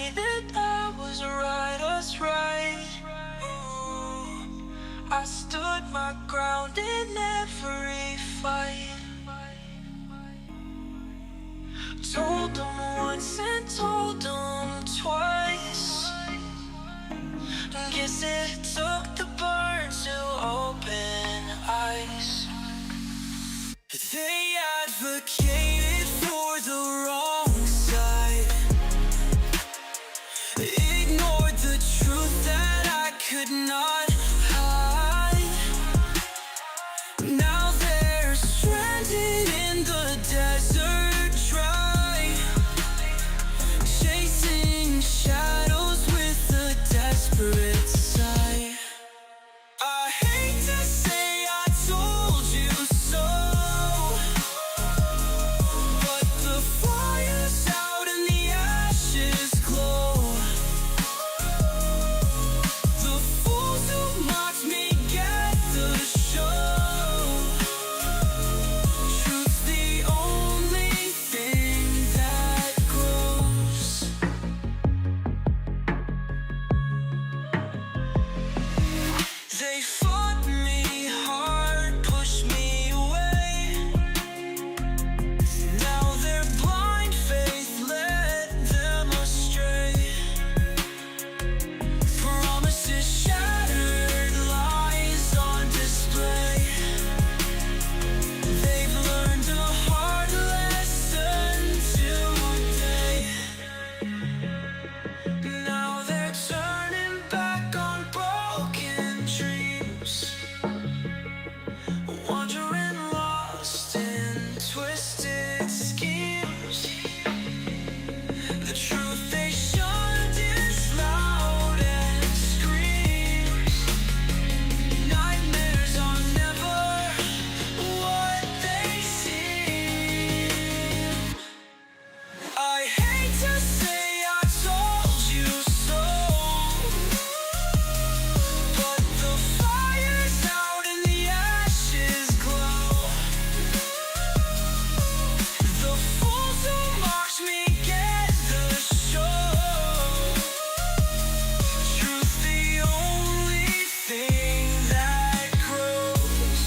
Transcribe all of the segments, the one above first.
say that I was right. Ooh, I stood my ground in every fight. Told them once and told them twice. Guess it took the burn to open eyes. They advocated for the wrong side, ignored the truth that I could not hide. Now they're stranded in the desert dry, chasing shadows with a desperate sigh. I hate to say I told you so, but the fire's out and the ashes glow. The fools who mocked me get the show. Truth's the only thing that grows. They fought me hard, pushed me away. Now their blind faith led them astray. Promises shattered, lies on display. They've learned a hard lesson today. Now they're turning back on broken dreams, wandering lost in twisted schemes. The truth they shunned is loud and screams. Nightmares are never what they seem. I hate to say I told you so, but the fire's out and the ashes glow. The fools who mocked me get the show. Truth the only thing that grows.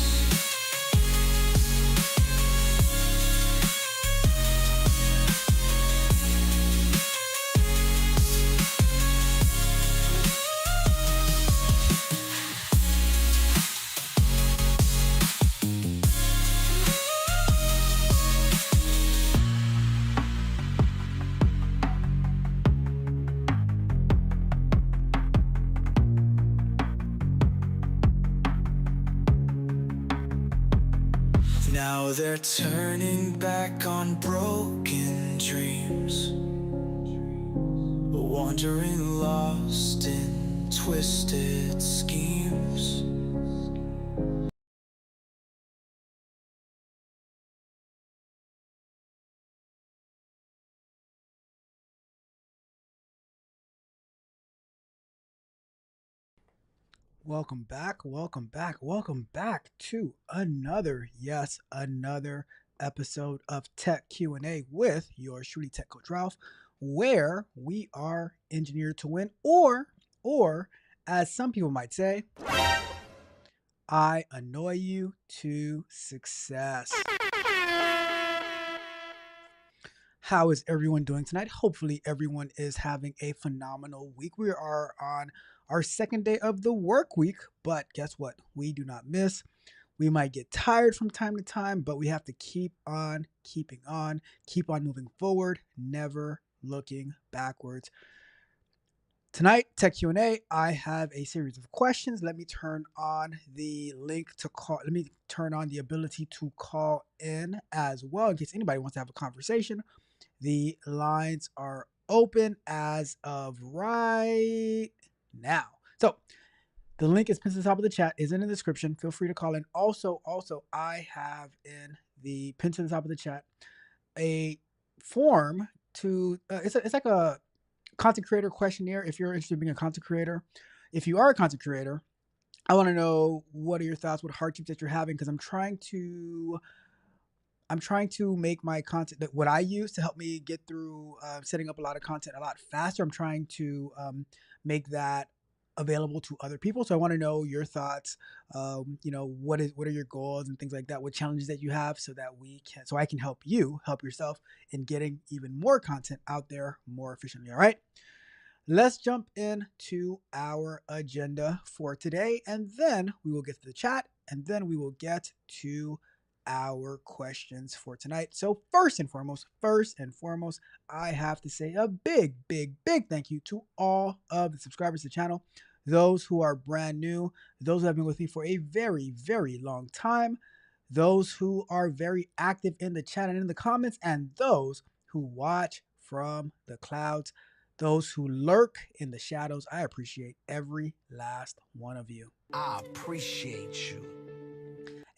Now they're turning back on broken dreams, wandering lost in twisted schemes. Welcome back, welcome back, welcome back to another episode of Tech Q&A with your truly Tech Coach Ralph, where we are engineered to win, or as some people might say, I annoy you to success. How is everyone doing tonight? Hopefully everyone is having a phenomenal week. We are on our second day of the work week, but guess what? We do not miss. We might get tired from time to time, but we have to keep on keeping on, keep on moving forward, never looking backwards. Tonight, Tech Q&A, I have a series of questions. Let me turn on the link to call. Let me turn on the ability to call in as well in case anybody wants to have a conversation. The lines are open as of right now. So the link is pinned to the top of the chat, is in the description. Feel free to call in. Also, I have in the pinned to the top of the chat a form to it's like a content creator questionnaire if you're interested in being a content creator. If you are a content creator, I want to know what are your thoughts, what hardships that you're having, because I'm I'm trying to make my content that what I use to help me get through setting up a lot of content a lot faster. I'm trying to make that available to other people. So I want to know your thoughts. What are your goals and things like that? What challenges that you have, so that so I can help you help yourself in getting even more content out there more efficiently. All right. Let's jump into our agenda for today, and then we will get to the chat, and then we will get to our questions for tonight. So first and foremost, I have to say a big, big, big thank you to all of the subscribers to the channel, those who are brand new, those who have been with me for a very, very long time, those who are very active in the chat and in the comments, and those who watch from the clouds. Those who lurk in the shadows, I appreciate every last one of you. I appreciate you.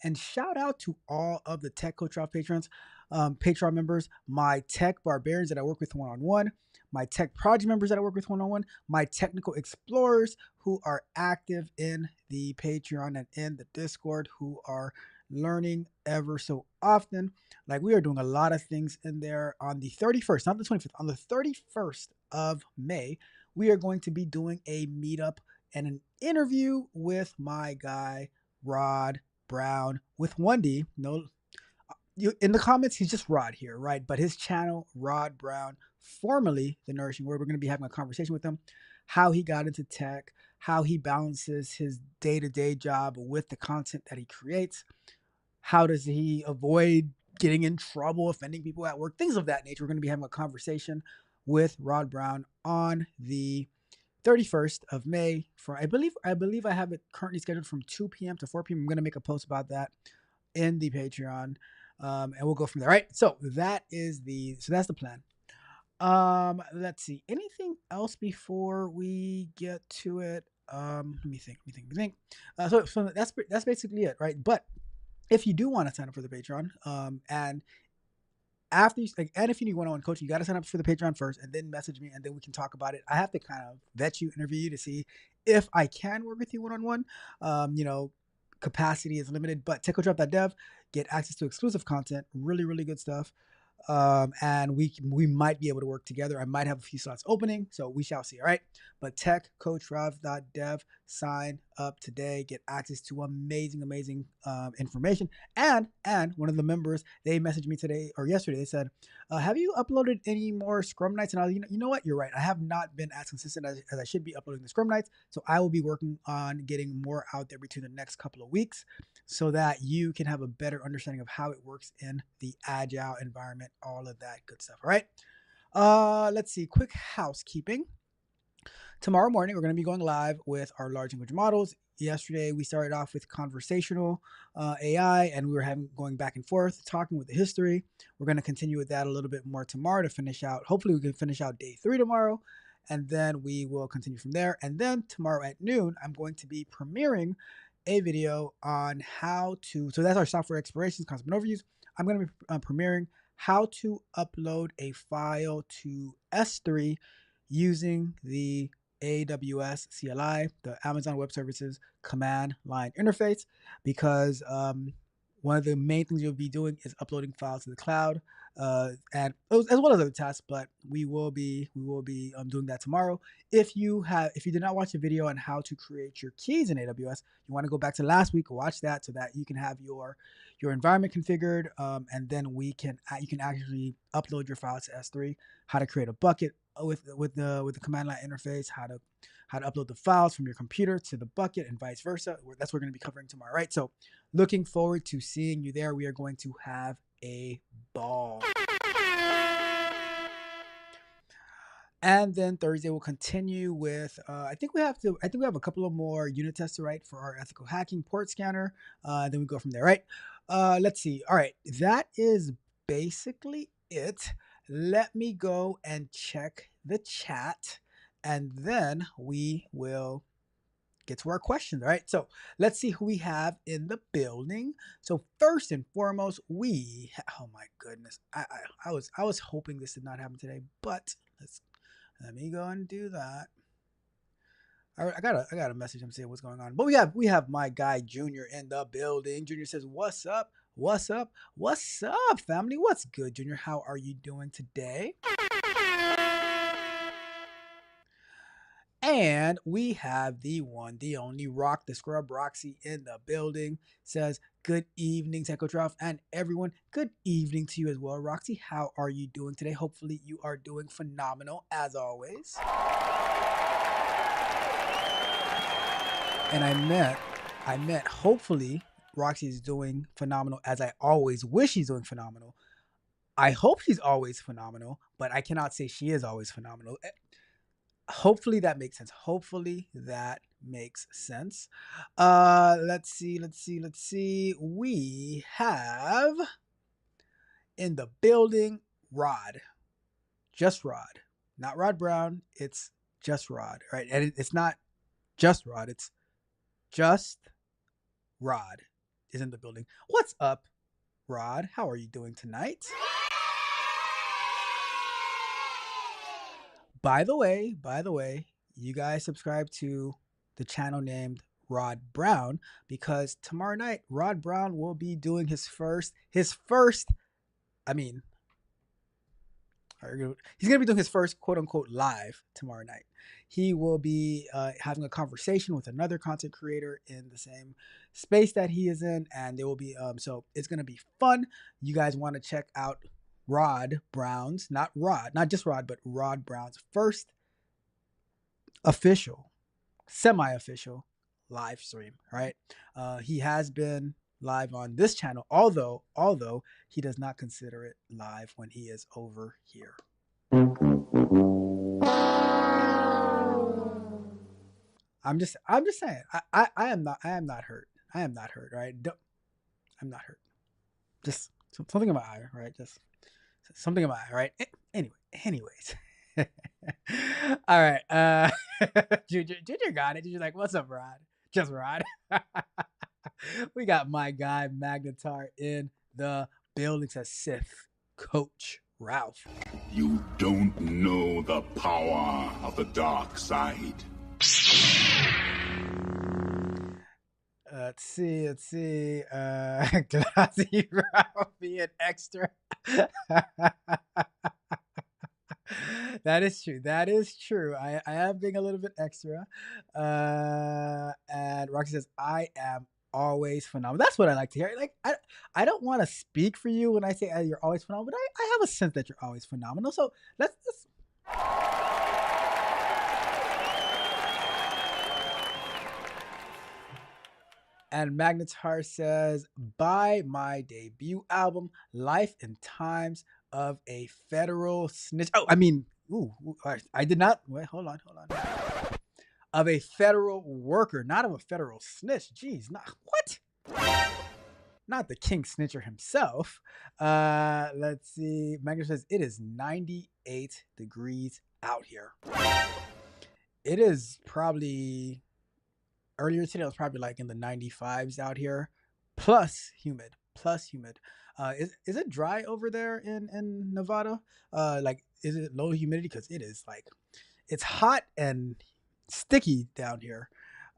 And shout out to all of the Tech Coach Ralph patrons, Patreon members, my tech barbarians that I work with one on one, my tech project members that I work with one on one, my technical explorers who are active in the Patreon and in the Discord, who are learning ever so often. Like, we are doing a lot of things in there. On the 31st, not the 25th, on the 31st of May, we are going to be doing a meetup and an interview with my guy, Rod Brown, with 1D. No, in the comments, he's just Rod here, right? But his channel, Rod Brown, formerly The Nourishing Word, we're going to be having a conversation with him, how he got into tech, how he balances his day-to-day job with the content that he creates, how does he avoid getting in trouble, offending people at work, things of that nature. We're going to be having a conversation with Rod Brown on the 31st of May. For I believe I have it currently scheduled from 2 p.m. to 4 p.m. I'm going to make a post about that in the Patreon, and we'll go from there. Right. So that's the plan. Let's see. Anything else before we get to it? Let me think. So that's basically it, right? But if you do want to sign up for the Patreon, and if you need one-on-one coaching, you got to sign up for the Patreon first, and then message me, and then we can talk about it. I have to kind of vet you, interview you to see if I can work with you one-on-one. Capacity is limited, but techcoachralph.dev, get access to exclusive content, really, really good stuff. And we might be able to work together. I might have a few slots opening, so we shall see. All right. But techcoachralph.dev, sign up today, get access to amazing information. And one of the members, they messaged me today or yesterday. They said, have you uploaded any more Scrum Nights? And I was, you know what, you're right. I have not been as consistent as I should be uploading the Scrum Nights. So I will be working on getting more out there between the next couple of weeks, so that you can have a better understanding of how it works in the agile environment, all of that good stuff. All right. Let's see. Quick housekeeping. Tomorrow morning, we're going to be going live with our large language models. Yesterday, we started off with conversational AI, and we were going back and forth, talking with the history. We're going to continue with that a little bit more tomorrow to finish out. Hopefully, we can finish out day 3 tomorrow, and then we will continue from there. And then tomorrow at noon, I'm going to be premiering a video on so that's our software explorations, concept and overviews. I'm going to be premiering how to upload a file to S3 using the AWS CLI, the Amazon Web Services command line interface, because one of the main things you'll be doing is uploading files to the cloud, and as well as other tasks. But we will be doing that tomorrow. If you did not watch the video on how to create your keys in AWS, you want to go back to last week, watch that, so that you can have your environment configured, and then you can actually upload your files to S3. How to create a bucket with the command line interface, how to upload the files from your computer to the bucket, and vice versa. That's what we're going to be covering tomorrow, right? So looking forward to seeing you there. We are going to have a ball. And then Thursday we'll continue with I think we have a couple of more unit tests to write for our ethical hacking port scanner. Then we go from there, right? Let's see. All right, that is basically it. Let me go and check the chat, and then we will get to our questions. All right, so let's see who we have in the building. So first and foremost, oh my goodness, I was hoping this did not happen today, but let me go and do that. All right, I got a message him saying what's going on. But we have my guy Junior in the building. Junior says, "What's up? What's up? What's up, family? What's good, Junior? How are you doing today? And we have the one, the only Rock, the Scrub Roxy in the building. Says, good evening, Techo Trough, and everyone. Good evening to you as well, Roxy. How are you doing today? Hopefully, you are doing phenomenal as always. And I meant, hopefully, Roxy is doing phenomenal as I always wish she's doing phenomenal. I hope she's always phenomenal, but I cannot say she is always phenomenal. Hopefully that makes sense. Hopefully that makes sense. Let's see. We have in the building Rod. Just Rod. Not Rod Brown. It's just Rod. Right? And it's not just Rod. It's just Rod is in the building. What's up, Rod? How are you doing tonight? By the way, you guys subscribe to the channel named Rod Brown because tomorrow night Rod Brown will be doing his first I mean he's gonna be doing his first quote unquote live tomorrow night. He will be having a conversation with another content creator in the same space that he is in, and there will be so it's gonna be fun. You guys want to check out Rod Brown's, not just Rod, but Rod Brown's first official, semi-official live stream, right? He has been live on this channel, although he does not consider it live when he is over here. I'm just saying. I am not hurt. I am not hurt, right? I'm not hurt. Just something in my eye, right? Just something in my eye, right? Anyways. All right. Junior got it. Junior's like, what's up, Rod? Just Rod. We got my guy Magnetar in the building. Says Sith Coach Ralph. You don't know the power of the dark side. Let's see. Glassy Ralph being extra. That is true. I am being a little bit extra. And Roxy says, I am always phenomenal. That's what I like to hear. Like, I don't want to speak for you when I say you're always phenomenal, but I have a sense that you're always phenomenal. So let's And Magnetar says, buy my debut album, Life and Times of a Federal Snitch. Oh, I mean, I did not. Wait, hold on. Of a federal worker, not of a federal snitch. Jeez, what? Not the king snitcher himself. Let's see. Magnetar says, it is 98 degrees out here. It is probably... Earlier today, it was probably like in the 95s out here, plus humid. Is it dry over there in Nevada? Like, is it low humidity? Because it is like, it's hot and sticky down here.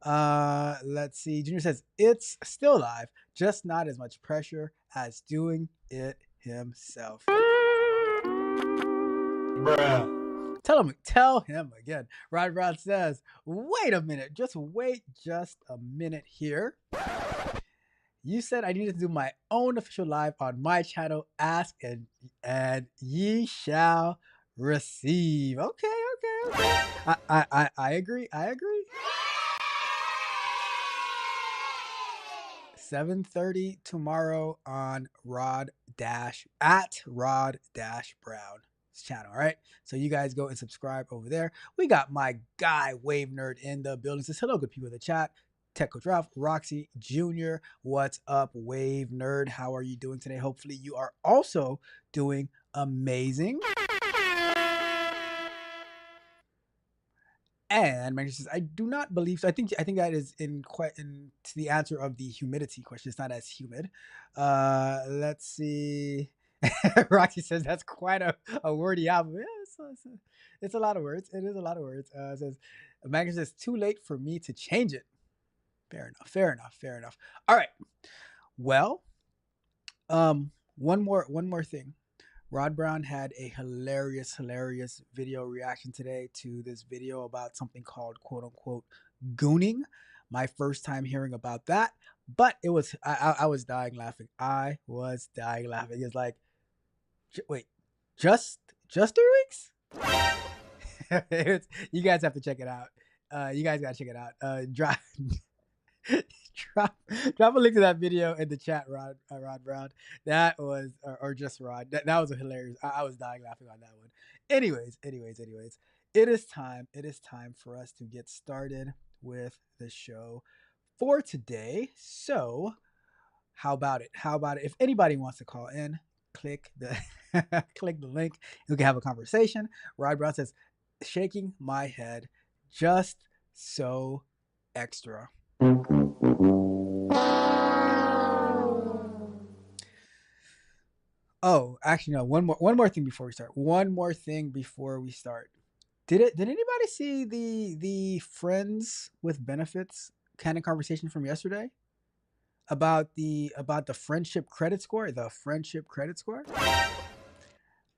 Let's see. Junior says it's still live, just not as much pressure as doing it himself. Bruh. Tell him again. Rod says, wait a minute. Just wait just a minute here. You said I needed to do my own official live on my channel. Ask and ye shall receive. Okay. I agree. 7:30 tomorrow on Rod Brown channel. All right, so you guys go and subscribe over there. We got my guy Wave Nerd in the building. Says hello, good people in the chat. Techo Draft, Roxy Jr. What's up, Wave Nerd? How are you doing today? Hopefully you are also doing amazing. And Maggie says, I do not believe so. I think that is in to the answer of the humidity question. It's not as humid. Let's see. Roxy says that's quite a wordy album. Yeah, it's a lot of words. It is a lot of words. Says Maggie says too late for me to change it. Fair enough. All right. Well, One more thing. Rod Brown had a hilarious video reaction today to this video about something called quote unquote gooning. My first time hearing about that, but it was I was dying laughing. I was dying laughing. It's like, wait, just 3 weeks? You guys have to check it out. You guys gotta check it out. Drop drop a link to that video in the chat, Rod Brown. That was or just Rod. That was a hilarious. I was dying laughing on that one. Anyways. It is time. It is time for us to get started with the show for today. So how about it? If anybody wants to call in, click the click the link. We can have a conversation. Rod Brown says, shaking my head, just so extra. Oh, actually, no. One more thing before we start. Did anybody see the friends with benefits kind of conversation from yesterday about the friendship credit score? The friendship credit score.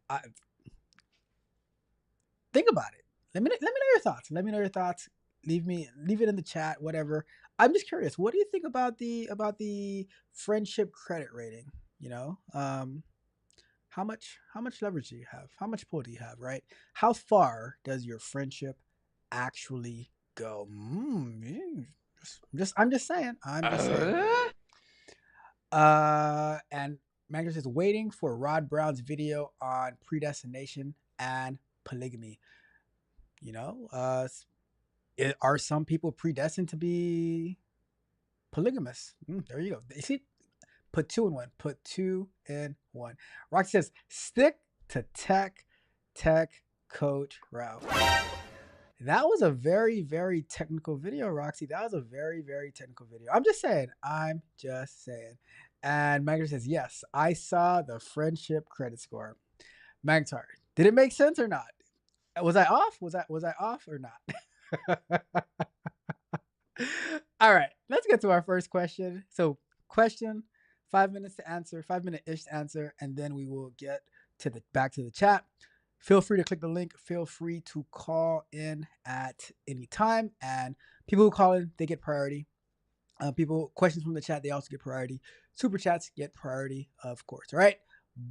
I, think about it. Let me know your thoughts. Leave it in the chat. Whatever. I'm just curious. What do you think about the friendship credit rating? You know, how much leverage do you have? How much pull do you have? Right? How far does your friendship actually go? I'm just saying. And Magnus is waiting for Rod Brown's video on predestination and polygamy. You know, are some people predestined to be polygamous? There you go. You see, put two in one. Roxy says, stick to tech coach route. That was a very, very technical video, Roxy. That was a very, very technical video. I'm just saying. And Magnus says, yes, I saw the friendship credit score. Magtar, did it make sense or not? Was I off? Was I off or not? All right, let's get to our first question. So, question, 5 minutes to answer, 5-minute-ish to answer, and then we will get back to the chat. Feel free to click the link. Feel free to call in at any time, and people who call in, they get priority. Questions from the chat, they also get priority. Super chats get priority, of course. All right,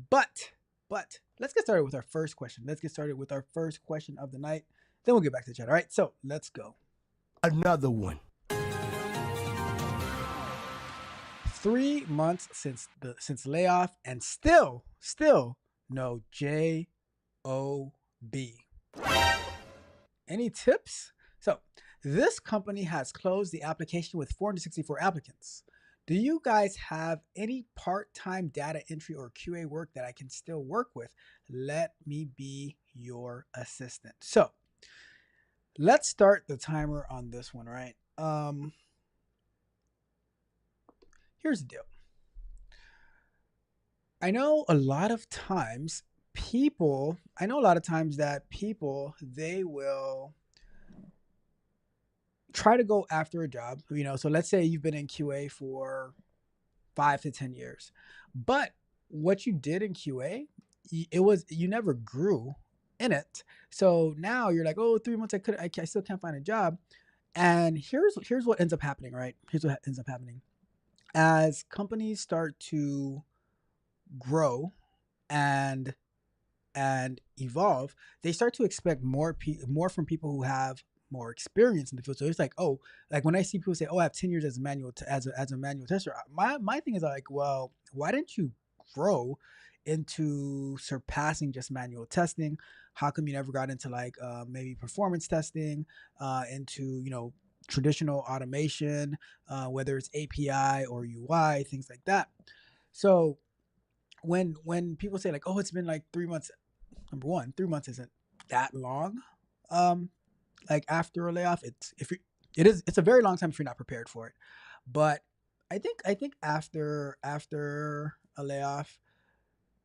but let's get started with our first question. Let's get started with our first question of the night. Then we'll get back to the chat. All right, so let's go. Another one. 3 months since layoff, and still no job. Any tips? So this company has closed the application with 464 applicants. Do you guys have any part-time data entry or QA work that I can still work with? Let me be your assistant. So let's start the timer on this one, right? Here's the deal. I know a lot of times that people, they will try to go after a job, you know. So let's say you've been in QA for 5 to 10 years, but what you did in QA, you never grew in it. So now you're like, oh, 3 months I still can't find a job. And here's what ends up happening, right? Here's what ends up happening. As companies start to grow and evolve, they start to expect more from people who have more experience in the field. So it's like, oh, like when I see people say, oh, I have 10 years as a manual tester, my thing is like, well, why didn't you grow into surpassing just manual testing? How come you never got into like maybe performance testing, into, you know, traditional automation, whether it's API or UI, things like that. So when people say like, oh, it's been like 3 months, number one, 3 months isn't that long. Like after a layoff, it's a very long time if you're not prepared for it. But I think after a layoff,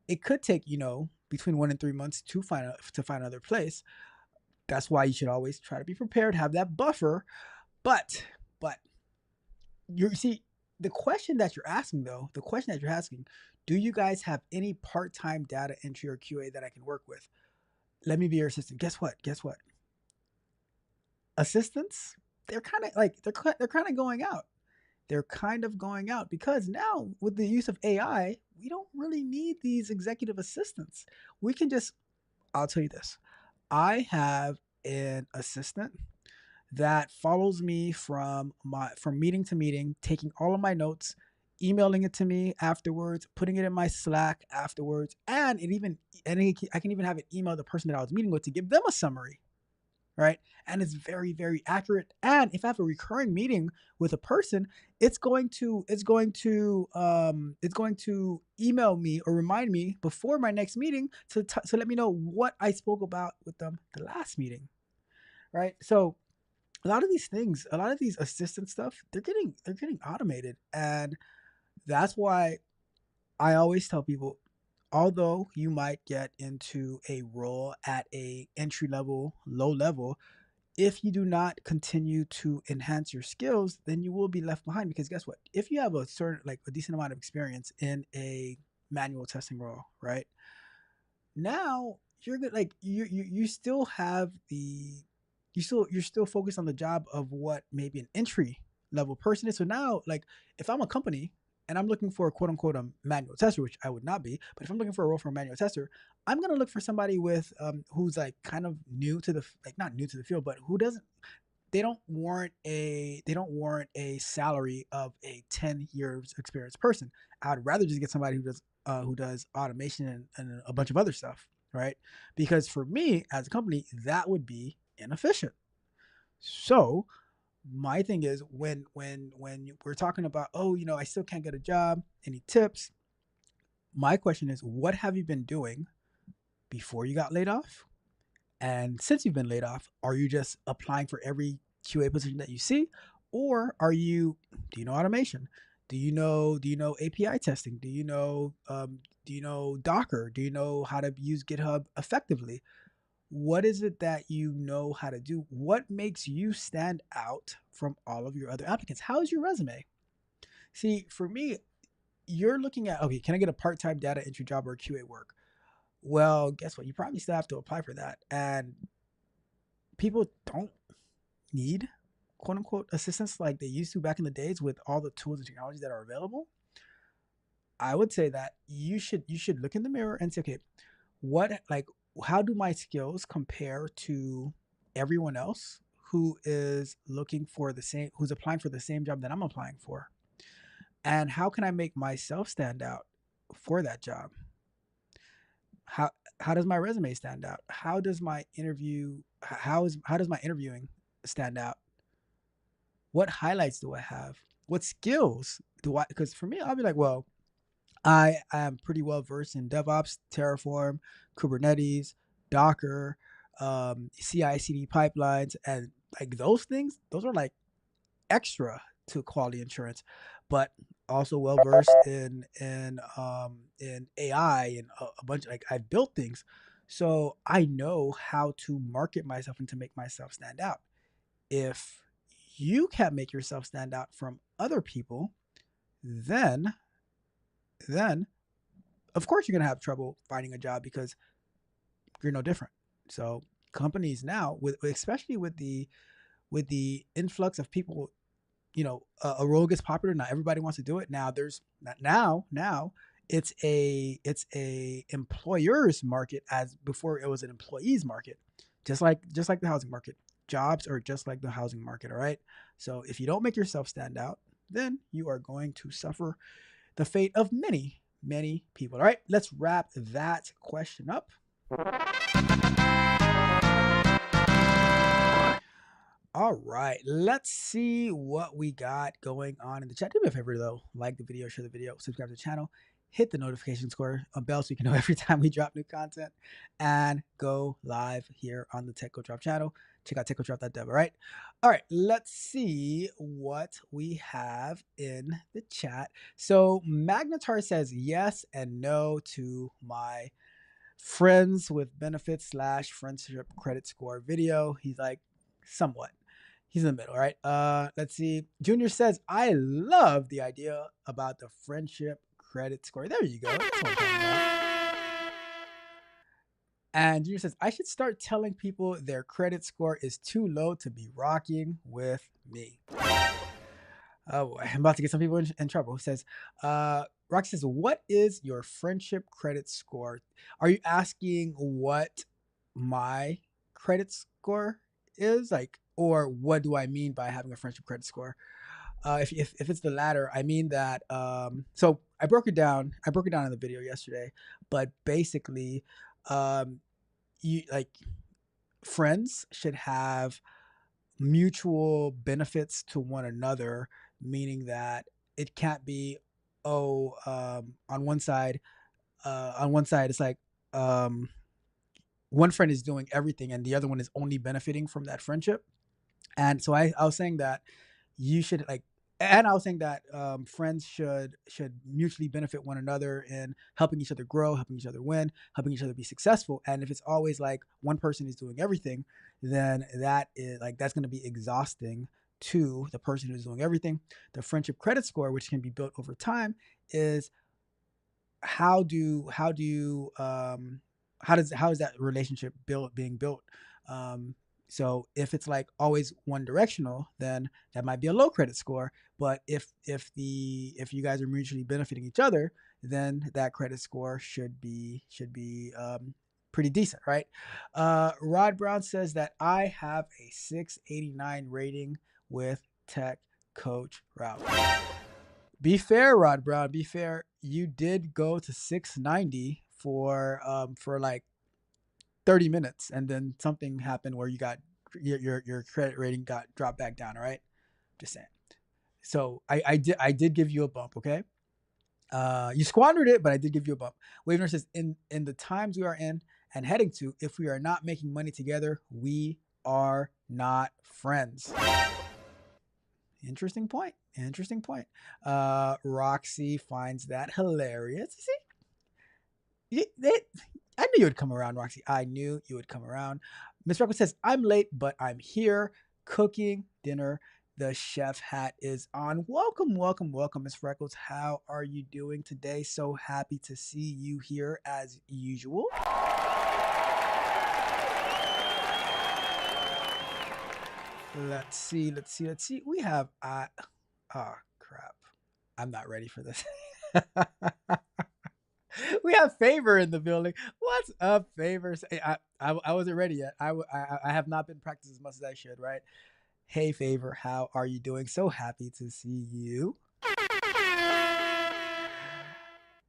it could take, you know, between 1 and 3 months to find another place. That's why you should always try to be prepared, have that buffer. But you see, the question that you're asking, Do you guys have any part-time data entry or QA that I can work with? Let me be your assistant. Guess what? Guess what? Assistants, they're kind of like they're kind of going out. They're kind of going out because now with the use of AI, we don't really need these executive assistants. We can just I'll tell you this. I have an assistant that follows me from meeting to meeting, taking all of my notes, emailing it to me afterwards, putting it in my Slack afterwards, and I can even have it email the person that I was meeting with to give them a summary, right? And it's very, very accurate. And if I have a recurring meeting with a person, it's going to email me or remind me before my next meeting to let me know what I spoke about with them the last meeting, right? So a lot of these things, a lot of these assistant stuff, they're getting automated, and that's why I always tell people, although you might get into a role at a entry level, low level, if you do not continue to enhance your skills, then you will be left behind. Because guess what? If you have a decent amount of experience in a manual testing role, right? Now you're good. Like you still have you're still focused on the job of what maybe an entry level person is. So now, like, if I'm a company and I'm looking for a quote unquote a manual tester, which I would not be, but if I'm looking for a role for a manual tester, I'm gonna look for somebody with who's like kind of new to the like not new to the field, but who doesn't they don't warrant a salary of a 10 years experienced person. I'd rather just get somebody who does automation and a bunch of other stuff, right? Because for me as a company, that would be inefficient. So my thing is when we're talking about, oh, I still can't get a job, any tips? My question is, what have you been doing before you got laid off? And since you've been laid off, are you just applying for every QA position that you see? Or do you know automation? Do you know API testing? Do you know Docker? Do you know how to use GitHub effectively? What is it that you know how to do? What makes you stand out from all of your other applicants? How is your resume? See, for me, you're looking at, okay, can I get a part-time data entry job or QA work? Well, guess what? You probably still have to apply for that. And people don't need quote unquote assistance like they used to back in the days with all the tools and technologies that are available. I would say that you should look in the mirror and say, okay, what like how do my skills compare to everyone else who is looking for the same who's applying for the same job that I'm applying for? And how can I make myself stand out for that job? How how does my resume stand out? How does my interviewing stand out? What highlights do I have? What skills do I? Because for me, I'll be like, well, I am pretty well versed in DevOps, Terraform, Kubernetes, Docker, CI/CD pipelines, and like those things. Those are like extra to quality insurance, but also well versed in AI and a bunch. Like I've built things, so I know how to market myself and to make myself stand out. If you can't make yourself stand out from other people, then then of course you're gonna have trouble finding a job because you're no different. So companies now, with especially with the influx of people, a role gets popular. Not everybody wants to do it. Now there's now it's a employer's market as before it was an employee's market, just like the housing market. Jobs are just like the housing market. All right. So if you don't make yourself stand out, then you are going to suffer the fate of many, many people. All right, let's wrap that question up. All right, let's see what we got going on in the chat. Do me a favor though, like the video, share the video, subscribe to the channel, hit the notification square bell so you can know every time we drop new content, and go live here on the Tech Go Drop channel. Check out techgodrop.dev. All right, let's see what we have in the chat. So Magnetar says yes and no to my friends with benefits / friendship credit score video. He's like, somewhat. He's in the middle, right? Let's see. Junior says, I love the idea about the friendship credit score. There you go. That's what I'm talking about. And Junior says, I should start telling people their credit score is too low to be rocking with me. Oh boy, I'm about to get some people in trouble. Who says, Rocky says, what is your friendship credit score? Are you asking what my credit score is? Like, or what do I mean by having a friendship credit score? If it's the latter, I mean that so I broke it down. I broke it down in the video yesterday, but basically, you like friends should have mutual benefits to one another, meaning that it can't be on one side it's like um one friend is doing everything and the other one is only benefiting from that friendship. And so I was saying that you should like and I was saying that friends should mutually benefit one another in helping each other grow, helping each other win, helping each other be successful. And if it's always like one person is doing everything, then that's going to be exhausting to the person who's doing everything. The friendship credit score, which can be built over time, is how is that relationship being built. So if it's like always one directional, then that might be a low credit score. But if you guys are mutually benefiting each other, then that credit score should be pretty decent, right? Rod Brown says that I have a 689 rating with Tech Coach Route. Be fair, Rod Brown. Be fair. You did go to 690 for like 30 minutes, and then something happened where you got your credit rating got dropped back down. All right, just saying. So I did give you a bump. Okay, you squandered it, but I did give you a bump. Wavener says in the times we are in and heading to, if we are not making money together, we are not friends. Interesting point. Interesting point. Roxy finds that hilarious. See, I knew you would come around, Roxy. I knew you would come around. Miss Freckles says, I'm late, but I'm here cooking dinner. The chef hat is on. Welcome, welcome, welcome, Miss Freckles. How are you doing today? So happy to see you here as usual. Let's see. We have oh crap. I'm not ready for this. We have Favor in the building. What's up, Favor? I wasn't ready yet. I have not been practicing as much as I should, right? Hey, Favor, how are you doing? So happy to see you.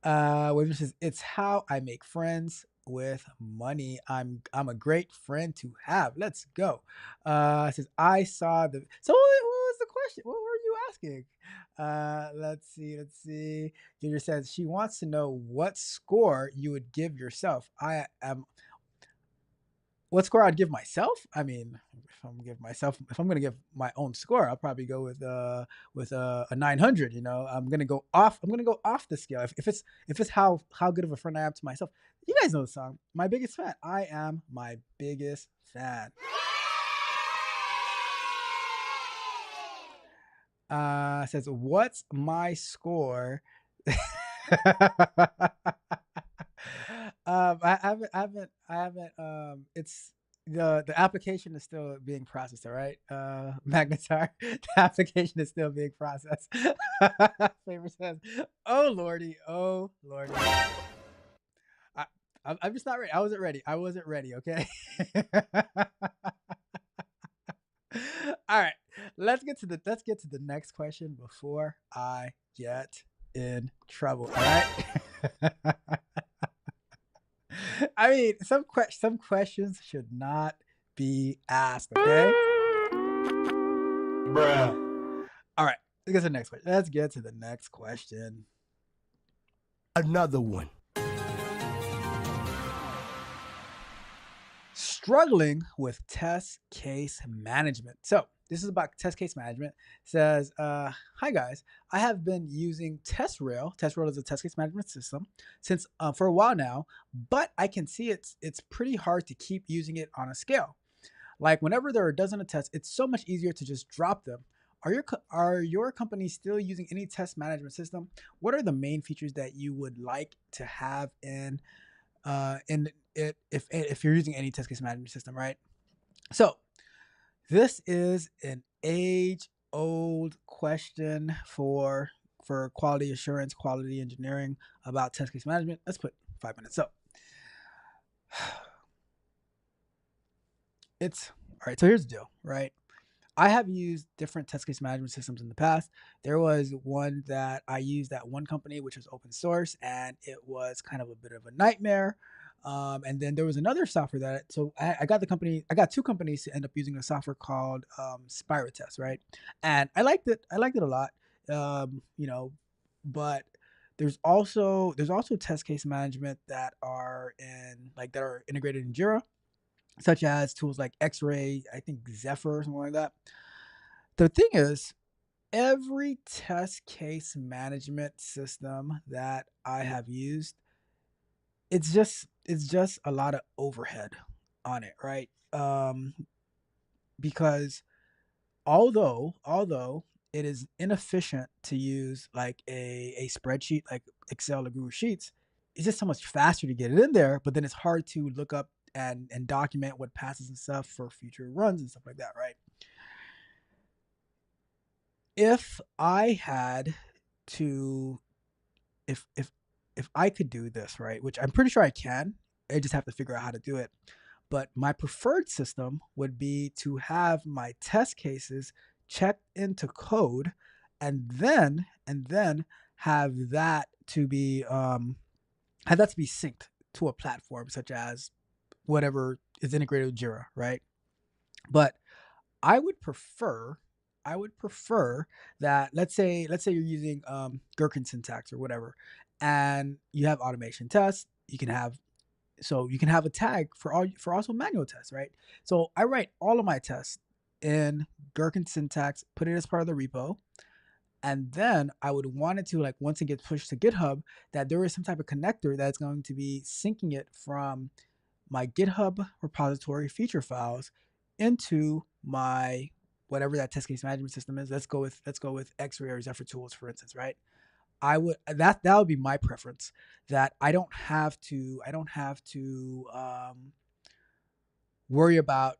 Waver says, it's how I make friends with money. I'm a great friend to have. Let's go. Says, I saw the... So what was the question? What were you asking? Let's see. Ginger says she wants to know what score you would give yourself. What score I'd give myself? I mean, if I'm gonna give my own score, I'll probably go with a 900. You know, I'm gonna go off the scale. If it's how good of a friend I am to myself. You guys know the song, My Biggest Fan. I am my biggest fan. Says, what's my score? I haven't. It's the application is still being processed. All right, Magnetar. The application is still being processed. Favor says, "Oh lordy, oh lordy." I'm just not ready. I wasn't ready. Okay. All right. Let's get to the next question before I get in trouble. All right. I mean, some questions should not be asked. Okay. Bruh. All right. Let's get to the next question. Another one. Struggling with test case management. So this is about test case management. It says, hi guys, I have been using TestRail. TestRail is a test case management system since for a while now, but I can see it's pretty hard to keep using it on a scale. Like whenever there are a dozen of tests, it's so much easier to just drop them. are your company still using any test management system? What are the main features that you would like to have in it if you're using any test case management system, right? So this is an age old question for quality assurance, quality engineering about test case management. Let's put 5 minutes. So it's all right. So here's the deal, right? I have used different test case management systems in the past. There was one that I used at one company, which was open source, and it was kind of a bit of a nightmare. And then there was another software I got I got two companies to end up using a software called Test, right? And I liked it. I liked it a lot. You know, but there's also test case management that are integrated in Jira, such as tools like X-Ray, I think Zephyr, or something like that. The thing is, every test case management system that I have used, it's just a lot of overhead on it, right? Because although it is inefficient to use like a spreadsheet like Excel or Google Sheets, it's just so much faster to get it in there, but then it's hard to look up and document what passes and stuff for future runs and stuff like that, right? If I had to if I could do this, right, which I'm pretty sure I can, I just have to figure out how to do it. But my preferred system would be to have my test cases checked into code, and then have that to be synced to a platform such as whatever is integrated with Jira, right? But I would prefer I would prefer that let's say you're using Gherkin syntax or whatever, and you have automation tests. You can have a tag for also manual tests, right? So I write all of my tests in Gherkin syntax, put it as part of the repo, and then I would want it to, like, once it gets pushed to GitHub, that there is some type of connector that's going to be syncing it from my GitHub repository feature files into my whatever that test case management system is. Let's go with X-Ray or Zephyr tools, for instance, right? That would be my preference. That I don't have to worry about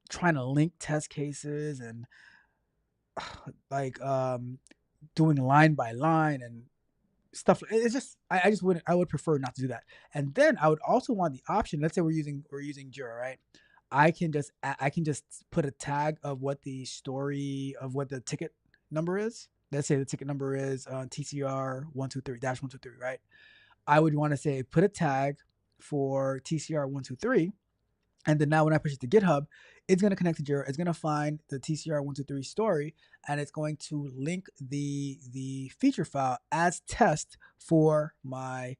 trying to link test cases and like doing line by line and stuff. It's just I just wouldn't I would prefer not to do that. And then I would also want the option. Let's say we're using Jira, right? I can just put a tag of what the ticket number is. Let's say the ticket number is TCR 123-123, right? I would want to say put a tag for TCR 123, and then now when I push it to GitHub, it's going to connect to Jira. It's going to find the TCR 123 story, and it's going to link the feature file as test for my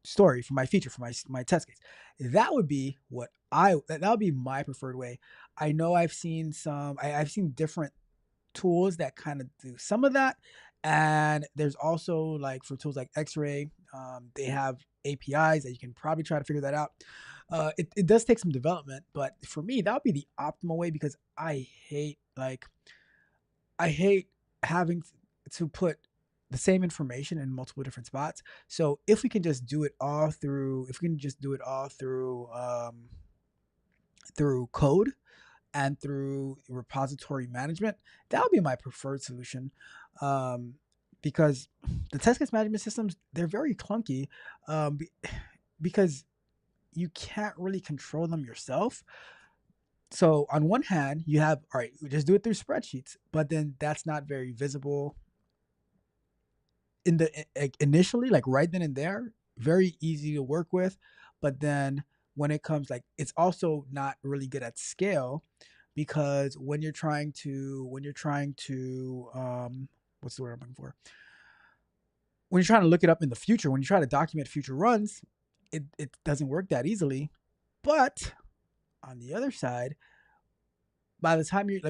story, for my feature, for my test case. That would be that would be my preferred way. I know I've seen different tools that kind of do some of that, and there's also, like, for tools like X-Ray, they have APIs that you can probably try to figure that out. It does take some development, but for me that would be the optimal way, because I hate having to put the same information in multiple different spots. So if we can just do it all through code and through repository management, that would be my preferred solution. Um, because the test case management systems, they're very clunky, because you can't really control them yourself. So on one hand, you have, all right, we just do it through spreadsheets, but then that's not very visible initially, like right then and there. Very easy to work with, but then when it comes, like, it's also not really good at scale, because what's the word I'm looking for, when you're trying to look it up in the future, when you try to document future runs, it doesn't work that easily. But on the other side, by the time you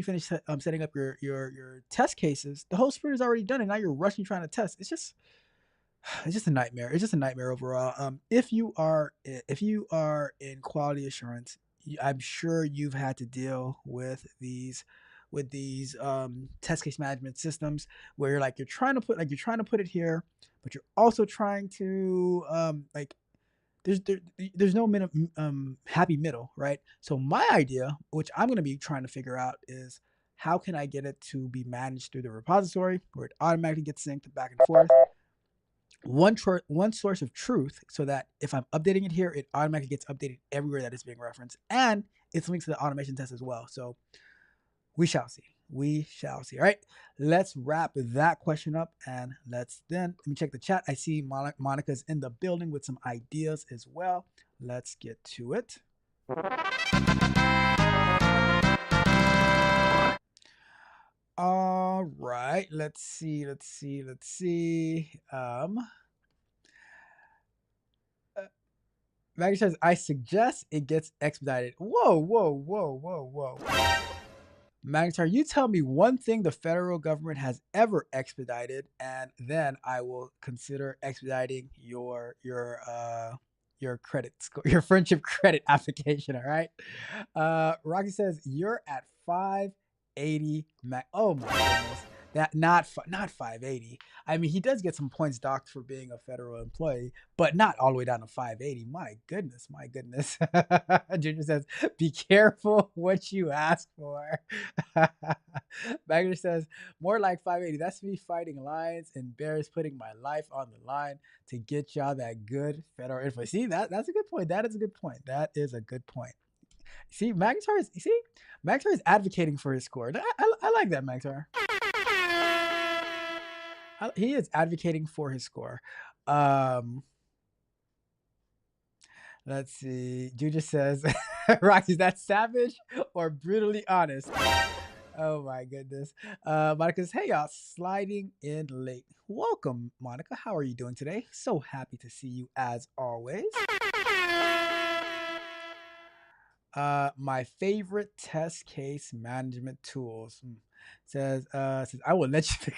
finish setting up your test cases, the whole sprint is already done, and now you're rushing trying to test. It's just a nightmare. It's just a nightmare overall. If you are in quality assurance, I'm sure you've had to deal with these test case management systems where you're trying to put it here, but you're also trying to there's no happy middle, right? So my idea, which I'm going to be trying to figure out, is how can I get it to be managed through the repository where it automatically gets synced back and forth. One source of truth, so that if I'm updating it here, it automatically gets updated everywhere that it's being referenced, and it's linked to the automation test as well. So we shall see. We shall see. All right, let's wrap that question up, and let me check the chat. I see Monica's in the building with some ideas as well. Let's get to it. All right, let's see. Maggie says, I suggest it gets expedited. Whoa. Magnetar, you tell me one thing the federal government has ever expedited, and then I will consider expediting your credit score, your friendship credit application. All right. Rocky says you're at 580. Oh my goodness. That not 580. I mean, he does get some points docked for being a federal employee, but not all the way down to 580. My goodness. Junior says, be careful what you ask for. Bagger says, more like 580. That's me fighting lions and bears, putting my life on the line to get y'all that good federal info. See, that's a good point. That is a good point. See, Magnetar is advocating for his score. I like that, Magnetar. He is advocating for his score. Let's see. Juju says, Roxy, is that savage or brutally honest? Oh my goodness. Monica says, hey y'all, sliding in late. Welcome, Monica. How are you doing today? So happy to see you as always. My favorite test case management tools says I will let you.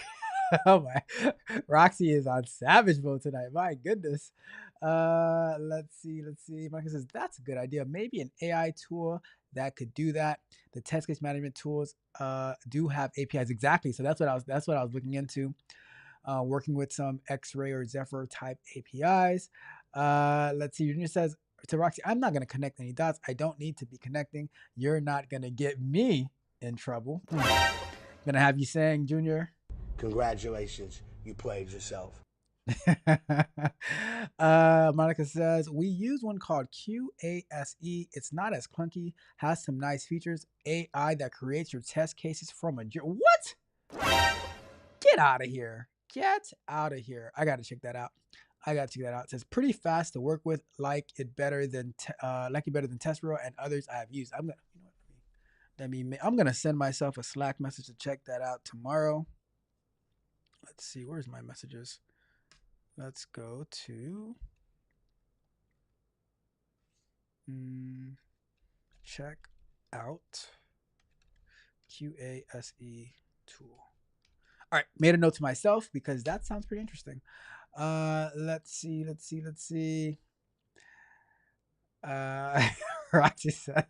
Oh my, Roxy is on savage mode tonight. My goodness. Let's see. Monica says that's a good idea. Maybe an AI tool that could do that. The test case management tools do have APIs exactly. So that's what I was looking into. Working with some X-Ray or Zephyr type APIs. Let's see. Junior says to Roxy, I'm not going to connect any dots. I don't need to be connecting. You're not going to get me in trouble. Going to have you saying, Junior. Congratulations, you played yourself. Monica says, we use one called QASE. It's not as clunky, has some nice features. AI that creates your test cases from a... What? Get out of here. I got to check that out. It says pretty fast to work with, like it better than TestRow and others I have used. I'm gonna send myself a Slack message to check that out tomorrow. Let's see, where's my messages? Let's go to check out QASE tool. All right, made a note to myself because that sounds pretty interesting. Let's see. Roxy says,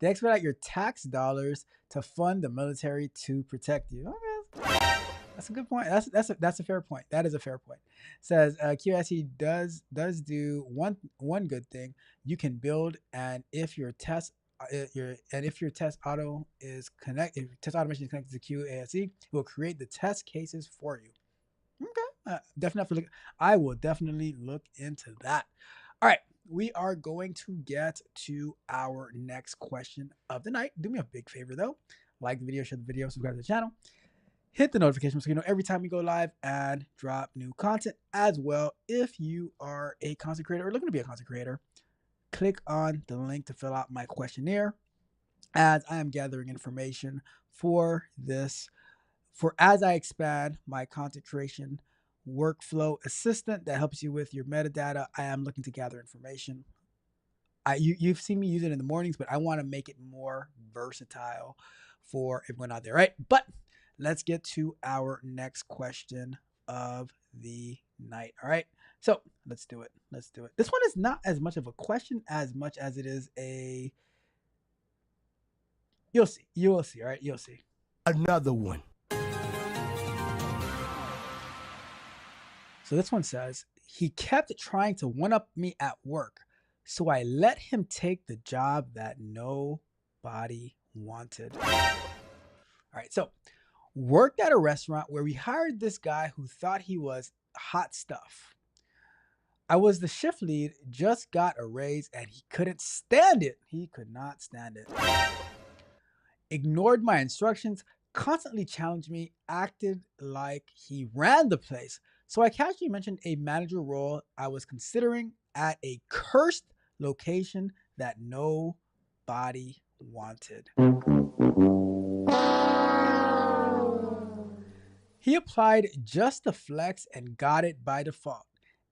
they expedite your tax dollars to fund the military to protect you. Okay. That's a good point. That's a fair point. That is a fair point. Says QSE does do one good thing. You can build, and if your test automation is connected to QASE, it will create the test cases for you. Okay, I will definitely look into that. All right, we are going to get to our next question of the night. Do me a big favor though, like the video, share the video, subscribe to the channel. Hit the notification so you know every time we go live and drop new content. As well, if you are a content creator or looking to be a content creator, click on the link to fill out my questionnaire, as I am gathering information for as I expand my content creation workflow assistant that helps you with your metadata. I am looking to gather information. You've seen me use it in the mornings, but I want to make it more versatile for everyone out there, right? But let's get to our next question of the night. All right. So Let's do it. Let's do it. This one is not as much of a question as much as it is a. You'll see. You will see. All right. You'll see. Another one. So this one says, he kept trying to one up me at work, so I let him take the job that nobody wanted. All right, so worked at a restaurant where we hired this guy who thought he was hot stuff. I was the shift lead, just got a raise, and he couldn't stand it. He could not stand it. Ignored my instructions, constantly challenged me, acted like he ran the place. So I casually mentioned a manager role I was considering at a cursed location that nobody wanted. He applied just to flex and got it by default.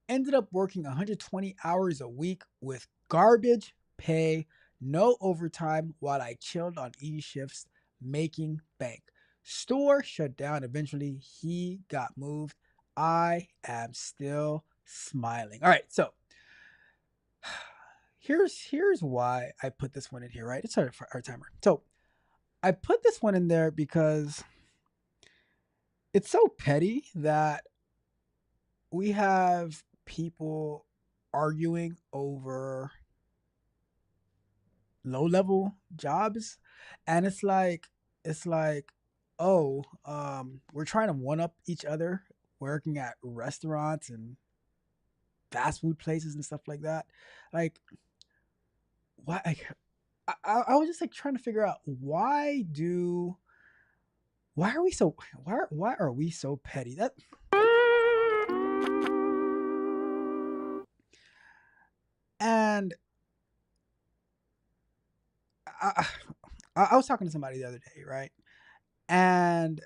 Ended up working 120 hours a week with garbage pay, no overtime while I chilled on easy shifts, making bank. Store shut down eventually. He got moved. I am still smiling. All right, so here's why I put this one in here, right? It's our timer. So I put this one in there because it's so petty that we have people arguing over low level jobs, and it's like oh, we're trying to one up each other working at restaurants and fast food places and stuff like that. Like, why? Like, I was just like trying to figure out why are we so why are we so petty? That and I, I was talking to somebody the other day, right? And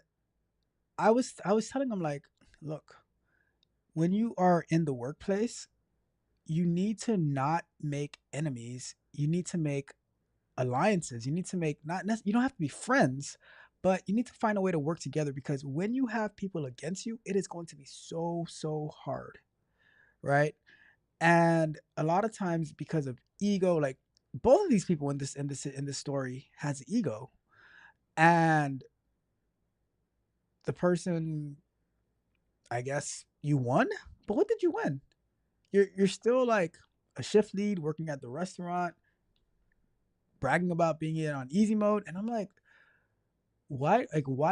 I was telling them, like, look, when you are in the workplace, you need to not make enemies. You need to make alliances. You need to make you don't have to be friends, but you need to find a way to work together, because when you have people against you, it is going to be so hard, right? And a lot of times, because of ego, like both of these people in this story has ego, and the person, I guess, you won, but what did you win? You're still like a shift lead working at the restaurant, bragging about being in on easy mode, and I'm like, why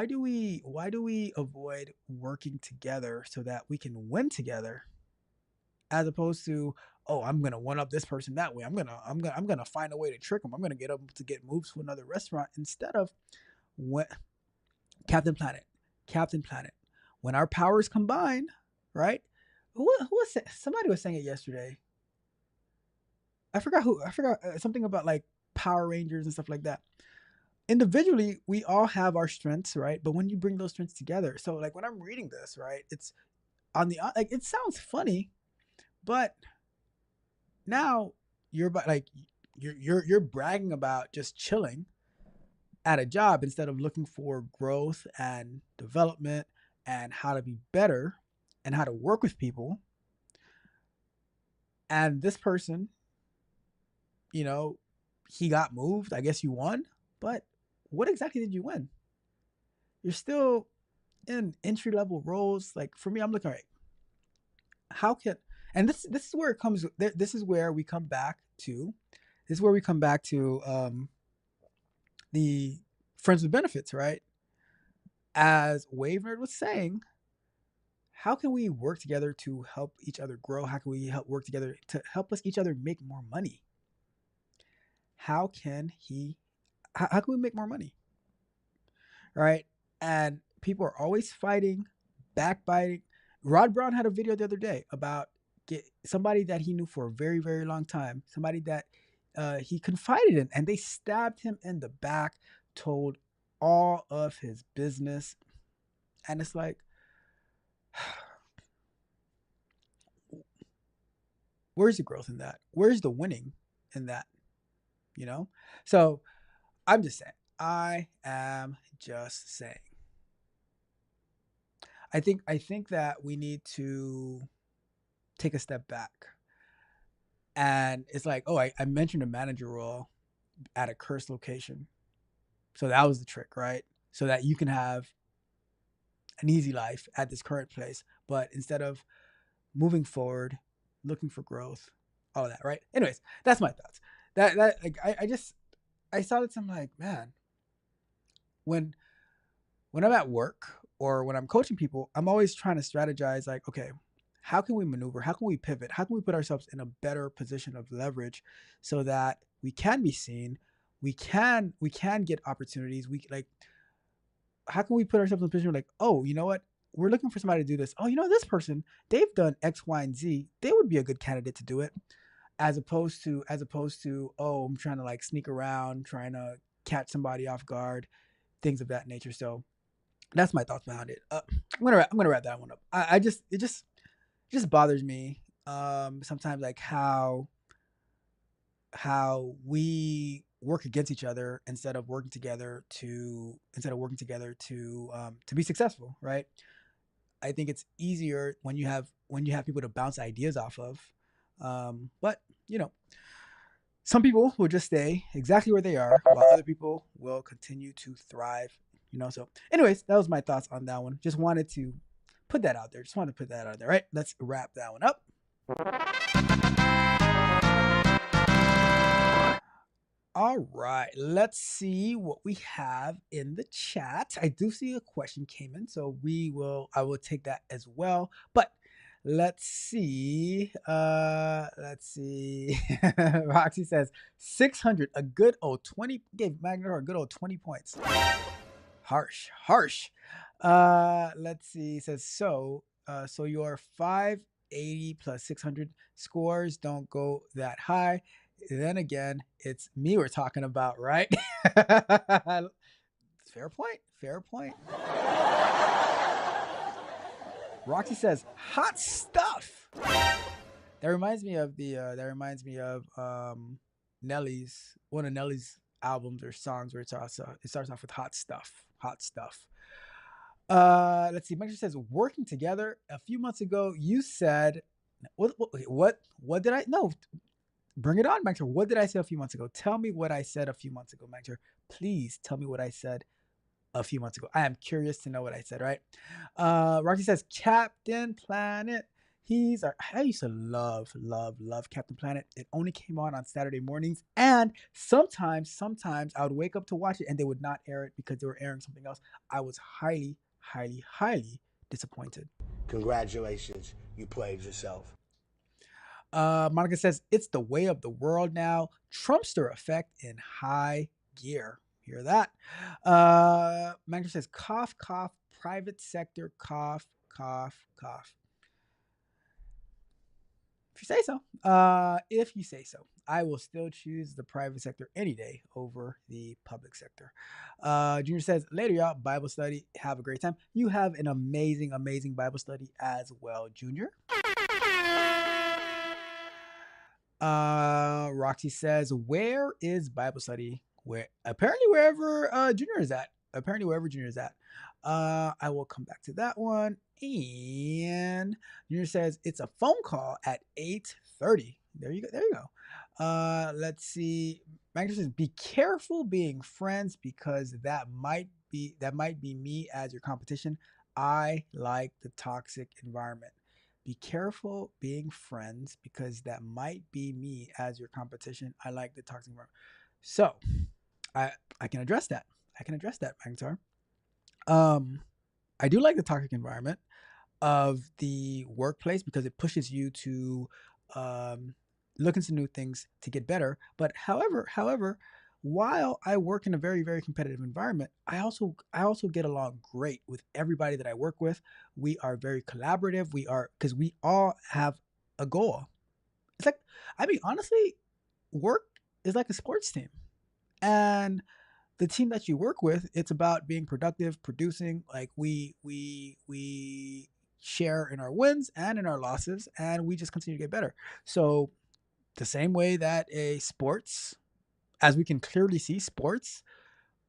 do we avoid working together so that we can win together, as opposed to, oh, I'm gonna one up this person that way. I'm gonna find a way to trick them. I'm gonna get them to get moved to another restaurant, instead of when Captain Planet, Captain Planet. When our powers combine, right? Who was it? Somebody was saying it yesterday. I forgot who. I forgot something about like Power Rangers and stuff like that. Individually, we all have our strengths, right? But when you bring those strengths together, so like when I'm reading this, right, it's on the like it sounds funny, but now like you're bragging about just chilling at a job instead of looking for growth and development and how to be better and how to work with people. And this person, you know, he got moved. I guess you won, but what exactly did you win? You're still in entry level roles. Like for me, I'm looking, right, how can, and this is where it comes. This is where we come back to. This is where we come back to the friends with benefits, right? As Wave Nerd was saying, how can we work together to help each other grow? How can we help work together to help us each other make more money? How can we make more money? Right? And people are always fighting, backbiting. Rod Brown had a video the other day about somebody that he knew for a very, very long time, somebody that he confided in, and they stabbed him in the back, told all of his business. And it's like, where's the growth in that? Where's the winning in that? You know? So I'm just saying. I am just saying. I think that we need to take a step back. And it's like, oh, I mentioned a manager role at a cursed location. So that was the trick, right? So that you can have an easy life at this current place. But instead of moving forward, looking for growth, all of that, right? Anyways, that's my thoughts. That like I saw this, I'm like, man, when I'm at work or when I'm coaching people, I'm always trying to strategize like, okay, how can we maneuver? How can we pivot? How can we put ourselves in a better position of leverage so that we can be seen, we can get opportunities. We like, how can we put ourselves in a position like, oh, you know what? We're looking for somebody to do this. Oh, you know, this person, they've done X, Y, and Z. They would be a good candidate to do it. As opposed to, oh, I'm trying to like sneak around, trying to catch somebody off guard, things of that nature. So that's my thoughts behind it. I'm gonna wrap that one up. It just bothers me sometimes, like how we work against each other instead of working together to be successful, right? I think it's easier when you have people to bounce ideas off of. But you know, some people will just stay exactly where they are, while other people will continue to thrive. You know. So, anyways, that was my thoughts on that one. Just wanted to put that out there. Right? Let's wrap that one up. All right, let's see what we have in the chat. I do see a question came in, so I will take that as well. But let's see. Roxy says 600, a good old 20, gave Magna a good old 20 points. Harsh. Let's see. It says so your 580 plus 600 scores don't go that high. Then again, it's me we're talking about, right? Fair point. Roxy says hot stuff. That reminds me of Nelly's, one of Nelly's albums or songs where it starts off with hot stuff. Let's see. Mike says working together. A few months ago, you said what did I no? Bring it on, Max. What did I say a few months ago? Tell me what I said a few months ago, Max. Please tell me what I said a few months ago. I am curious to know what I said, right? Roxy says Captain Planet. I used to love Captain Planet. It only came on Saturday mornings, and sometimes I would wake up to watch it, and they would not air it because they were airing something else. I was highly disappointed. Congratulations, you played yourself. Monica says it's the way of the world now. Trumpster effect in high gear. Hear that? Monica says cough, private sector, cough. If you say so. I will still choose the private sector any day over the public sector. Junior says, later, y'all, Bible study. Have a great time. You have an amazing Bible study as well, Junior. Roxy says, where is Bible study? Wherever Junior is at. I will come back to that one. And Junior says it's a phone call at 8:30. There you go. Let's see. Magna says, be careful being friends because that might be me as your competition. I like the toxic environment. Be careful being friends because that might be me as your competition. I like the toxic environment. So I can address that. Magnetar. I do like the toxic environment of the workplace because it pushes you to look into new things to get better. But however, while I work in a very, very competitive environment, I also get along great with everybody that I work with. We are very collaborative. Because we all have a goal. It's like, honestly, work is like a sports team. And the team that you work with, it's about being productive, producing. Like we share in our wins and in our losses, and we just continue to get better. So the same way that as we can clearly see, sports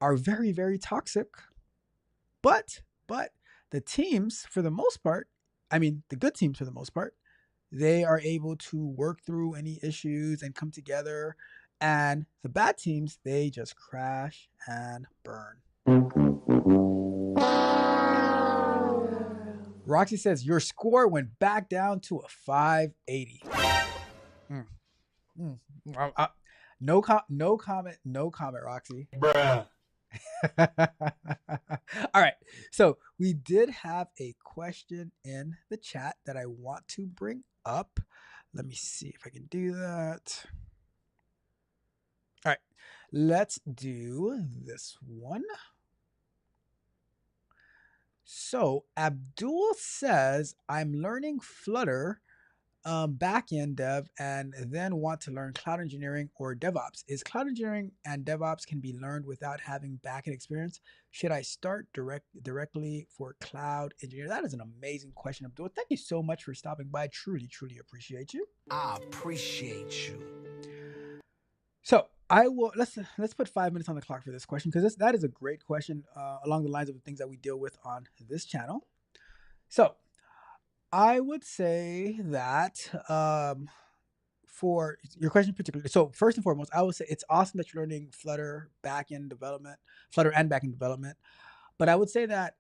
are very, very toxic. But the teams, for the most part, the good teams for the most part, they are able to work through any issues and come together. And the bad teams, they just crash and burn. Roxy says your score went back down to a 580. Mm, mm. No comment, Roxy. Bruh. All right. So we did have a question in the chat that I want to bring up. Let me see if I can do that. All right. Let's do this one. So Abdul says, I'm learning Flutter backend dev and then want to learn cloud engineering or DevOps. Is cloud engineering and DevOps can be learned without having backend experience? Should I start directly for cloud engineer? That is an amazing question, Abdul. Thank you so much for stopping by. Truly, truly appreciate you. I appreciate you. So I will let's put 5 minutes on the clock for this question because that is a great question along the lines of the things that we deal with on this channel. So I would say that for your question particularly, so first and foremost, I would say it's awesome that you're learning Flutter and backend development, but I would say that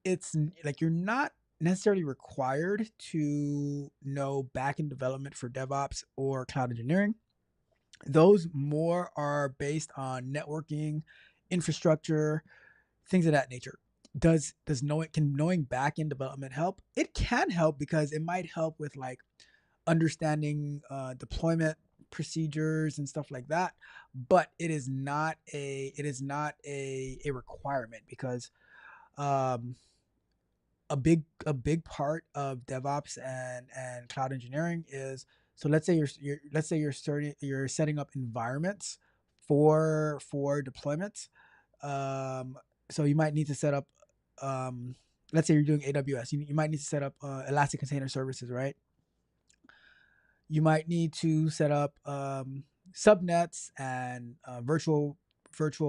it's like you're not necessarily required to know backend development for DevOps or cloud engineering. Those more are based on networking, infrastructure, things of that nature. Can knowing backend development help? It can help because it might help with like understanding deployment procedures and stuff like that. But it is not a requirement because a big part of DevOps and cloud engineering is, so let's say you're setting up environments for deployments. So you might need to set up let's say you're doing AWS. You might need to set up Elastic Container Services, right? You might need to set up subnets and virtual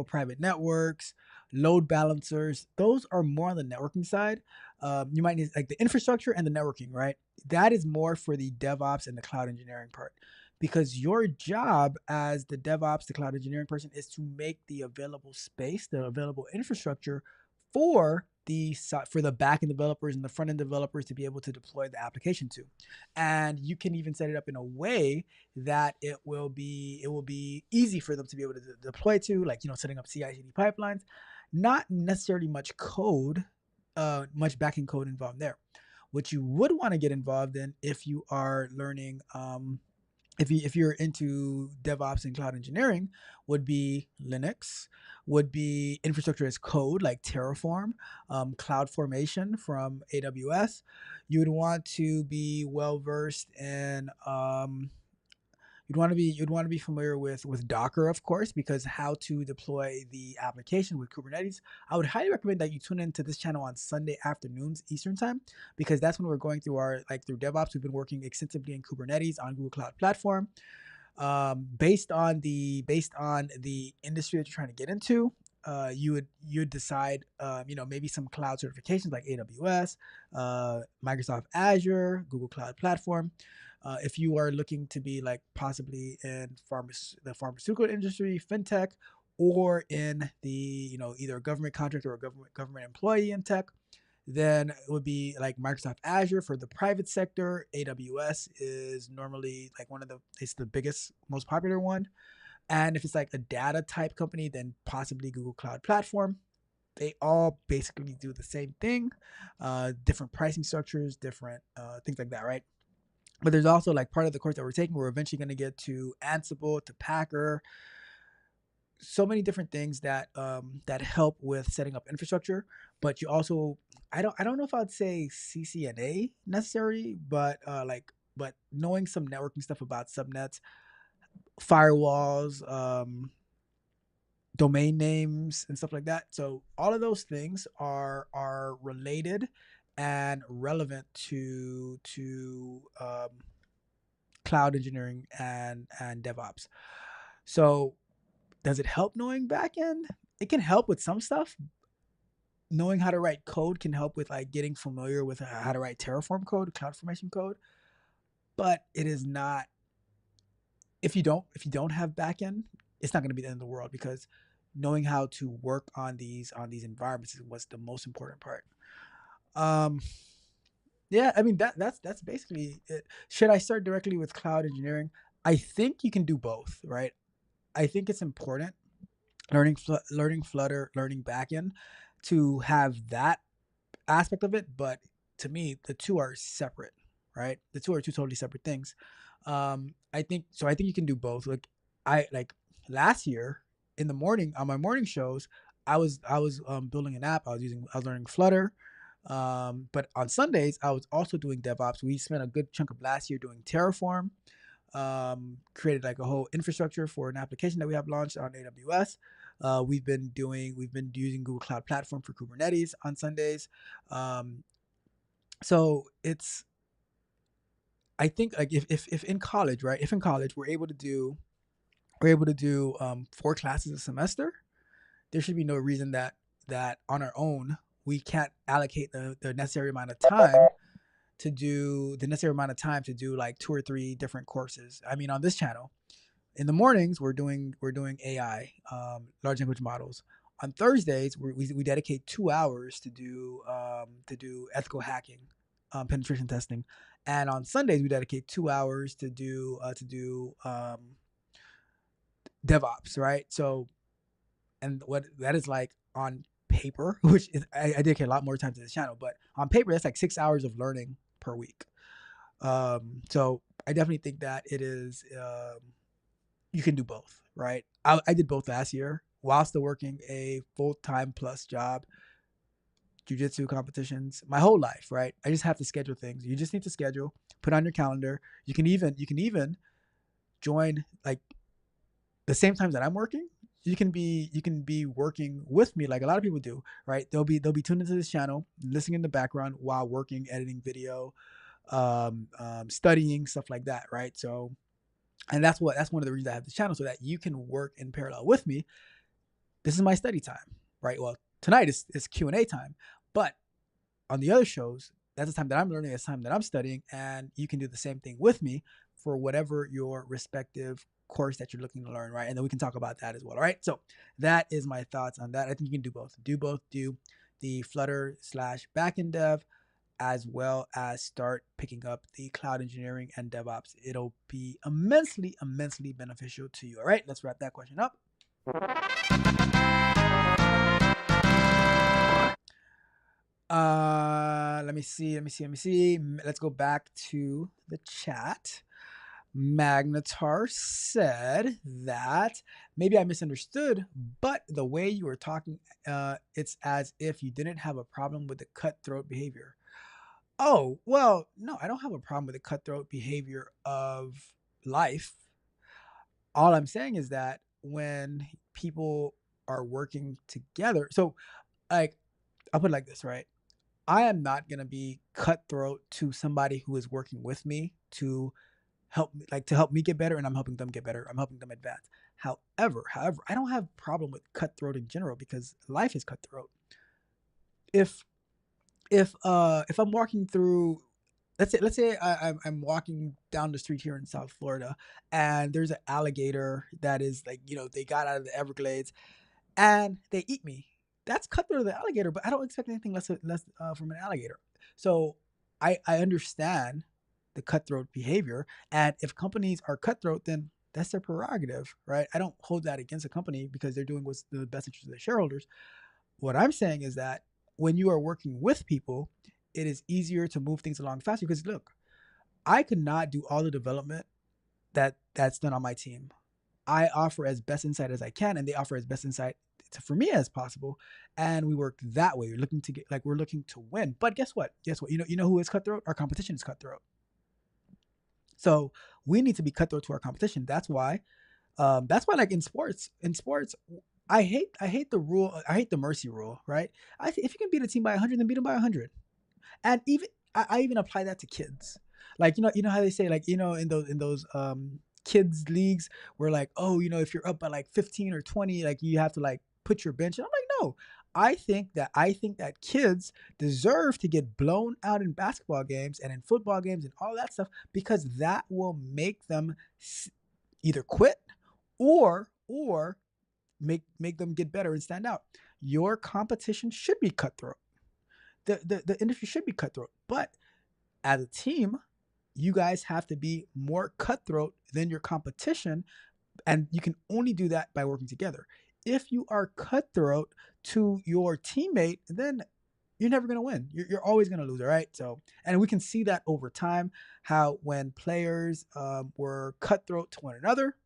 private networks, load balancers. Those are more on the networking side. You might need like the infrastructure and the networking, right? That is more for the DevOps and the cloud engineering part, because your job as the DevOps, the cloud engineering person, is to make the available space, the available infrastructure for the back-end developers and the front-end developers to be able to deploy the application to. And you can even set it up in a way that it will be easy for them to be able to deploy to, like, setting up CI/CD pipelines. Not necessarily much code, much backend code involved there. What you would want to get involved in if you are learning, if you're into DevOps and cloud engineering, would be Linux, would be infrastructure as code like Terraform, CloudFormation from AWS. You would want to be well versed in you'd want to be familiar with Docker, of course, because how to deploy the application with Kubernetes. I would highly recommend that you tune into this channel on Sunday afternoons Eastern time, because that's when we're going through through DevOps. We've been working extensively in Kubernetes on Google Cloud Platform. Based on the industry that you're trying to get into, you would decide, maybe some cloud certifications like AWS, Microsoft Azure, Google Cloud Platform. If you are looking to be like possibly in the pharmaceutical industry, fintech, or in the either a government contractor or a government employee in tech, then it would be like Microsoft Azure for the private sector. AWS is normally like it's the biggest, most popular one. And if it's like a data type company, then possibly Google Cloud Platform. They all basically do the same thing, different pricing structures, different things like that, right? But there's also like part of the course that we're taking, we're eventually going to get to Ansible, to Packer, so many different things that help with setting up infrastructure. But you also, I don't know if I'd say CCNA necessarily, but but knowing some networking stuff about subnets, firewalls, domain names, and stuff like that. So all of those things are related and relevant to cloud engineering and DevOps. So does it help knowing backend? It can help with some stuff. Knowing how to write code can help with like getting familiar with how to write Terraform code, CloudFormation code. but it is not. If you don't have backend, it's not going to be the end of the world, because knowing how to work on these environments is what's the most important part. Um, yeah, I mean that's basically it. Should I start directly with cloud engineering? I think you can do both, right? I think it's important learning Flutter, learning backend to have that aspect of it, but to me, the two are separate, right? The two are two totally separate things. I think so. I think you can do both. Like last year in the morning on my morning shows, I was building an app. I was learning Flutter. But on Sundays, I was also doing DevOps. We spent a good chunk of last year doing Terraform. Created like a whole infrastructure for an application that we have launched on AWS. We've been using Google Cloud Platform for Kubernetes on Sundays. Um, so it's I think like if in college, right? If in college we're able to do 4 classes a semester, there should be no reason that on our own we can't allocate the necessary amount of time to do like 2 or 3 different courses. I mean, on this channel, in the mornings we're doing AI, large language models. On Thursdays, we dedicate 2 hours to do ethical hacking, penetration testing, and on Sundays we dedicate 2 hours to do DevOps. Right. So, and what that is like on paper, which is I dedicate a lot more time to this channel, but on paper that's like 6 hours of learning per week. So I definitely think that it is. You can do both, right? I did both last year while still working a full-time plus job, jujitsu competitions, my whole life, right? I just have to schedule things. You just need to schedule, put on your calendar. You can even join like the same times that I'm working. You can be working with me like a lot of people do, right? They'll be tuned into this channel, listening in the background while working, editing video, studying, stuff like that, right? So, and that's one of the reasons I have this channel, so that you can work in parallel with me. This is my study time, right? Well, tonight is Q&A time, but on the other shows, that's the time that I'm learning, that's the time that I'm studying, and you can do the same thing with me for whatever your respective course that you're looking to learn, right? And then we can talk about that as well, all right? So that is my thoughts on that. I think you can do both. Do the Flutter slash backend dev, as well as start picking up the cloud engineering and DevOps. It'll be immensely, immensely beneficial to you. All right, let's wrap that question up. Let me see. Let's go back to the chat. Magnetar said that maybe I misunderstood, but the way you were talking, it's as if you didn't have a problem with the cutthroat behavior. Oh, well, no, I don't have a problem with the cutthroat behavior of life. All I'm saying is that when people are working together, so like I'll put it like this, right? I am not gonna be cutthroat to somebody who is working with me to help me get better, and I'm helping them get better. I'm helping them advance. However, I don't have a problem with cutthroat in general, because life is cutthroat. If if I'm walking through, let's say I'm walking down the street here in South Florida, and there's an alligator that is like, they got out of the Everglades and they eat me. That's cutthroat of the alligator, but I don't expect anything less from an alligator. So I understand the cutthroat behavior, and if companies are cutthroat, then that's their prerogative, right? I don't hold that against a company because they're doing what's the best interest of their shareholders. What I'm saying is that when you are working with people, it is easier to move things along faster, because look, I could not do all the development that's done on my team. I offer as best insight as I can, and they offer as best insight for me as possible, and we work that way. We're looking to win. But guess what? You know who is cutthroat? Our competition is cutthroat. So we need to be cutthroat to our competition. That's why like in sports, I hate the rule. I hate the mercy rule, right? If you can beat a team by 100, then beat them by 100. And even I even apply that to kids. Like, you know how they say, like, in those kids leagues where, like, oh, if you're up by like 15 or 20, like, you have to like put your bench. And I'm like, no, I think that kids deserve to get blown out in basketball games and in football games and all that stuff because that will make them either quit or make them get better and stand out. Your competition should be cutthroat. The industry should be cutthroat, but as a team, you guys have to be more cutthroat than your competition, and you can only do that by working together. If you are cutthroat to your teammate, then you're never going to win. You're always going to lose. All right. So, and we can see that over time, how when players were cutthroat to one another,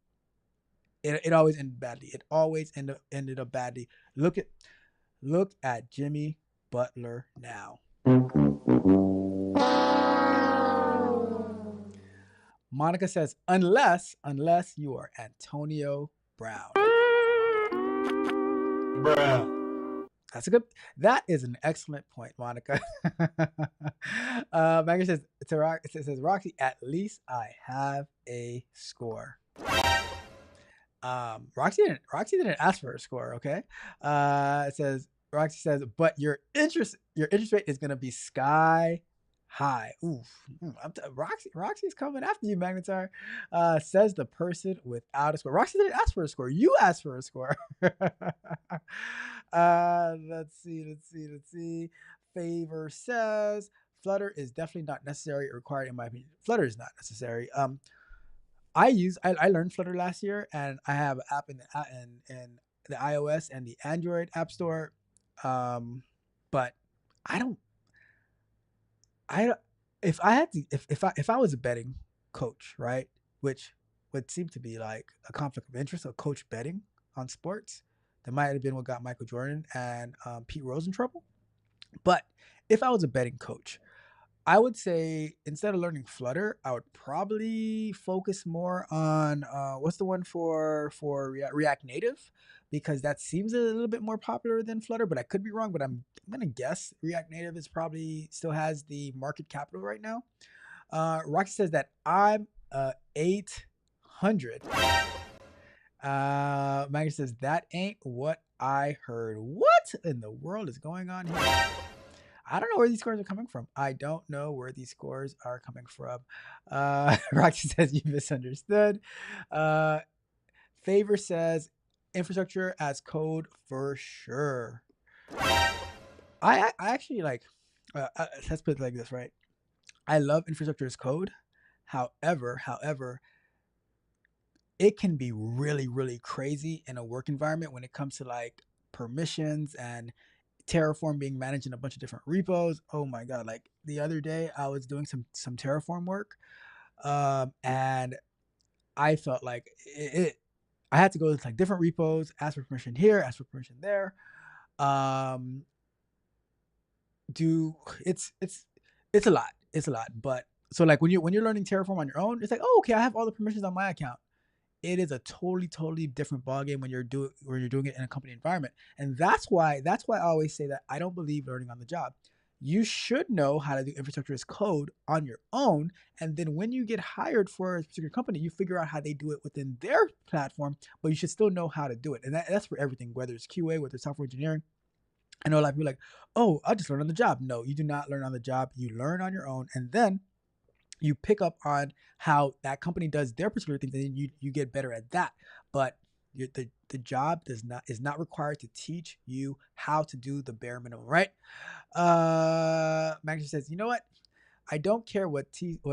it always ended badly. It always ended up badly. Look at Jimmy Butler now. Monica says, unless you are Antonio Brown. Bruh. That is an excellent point, Monica. Megan says, it says, Roxy, at least I have a score. Roxy didn't ask for a score, okay? It says, Roxy says, but your interest rate is gonna be sky high. Oof. Roxy's coming after you, Magnetar. Says the person without a score. Roxy didn't ask for a score. You asked for a score. Let's see. Favor says Flutter is definitely not necessary or required in my opinion. Flutter is not necessary. I learned Flutter last year, and I have an app in the iOS and the Android App Store. But I don't. If I was a betting coach, right, which would seem to be like a conflict of interest, a coach betting on sports, that might have been what got Michael Jordan and Pete Rose in trouble. But if I was a betting coach, I would say instead of learning Flutter, I would probably focus more on what's the one for React Native, because that seems a little bit more popular than Flutter. But I could be wrong. But I'm gonna guess React Native is probably still has the market capital right now. Rocky says that I'm 800. Maggie says that ain't what I heard. What in the world is going on here? I don't know where these scores are coming from. Roxy says you misunderstood. Favor says infrastructure as code for sure. I actually like, let's put it like this, right? I love infrastructure as code. However, it can be really, really crazy in a work environment when it comes to like permissions and Terraform being managed in a bunch of different repos. Oh my god! Like the other day, I was doing some Terraform work, and I felt like I had to go to like different repos, ask for permission here, ask for permission there. It's a lot. It's a lot. But so like when you're learning Terraform on your own, it's like, oh, okay, I have all the permissions on my account. It is a totally different ballgame when you're doing it in a company environment. And that's why I always say that I don't believe learning on the job. You should know how to do infrastructure as code on your own. And then when you get hired for a particular company, you figure out how they do it within their platform, but you should still know how to do it. And that's for everything, whether it's QA, whether it's software engineering. I know a lot of people are like, oh, I'll just learn on the job. No, you do not learn on the job. You learn on your own. And then you pick up on how that company does their particular things, and then you get better at that. But the job is not required to teach you how to do the bare minimum, right? Max says, you know what? I don't care what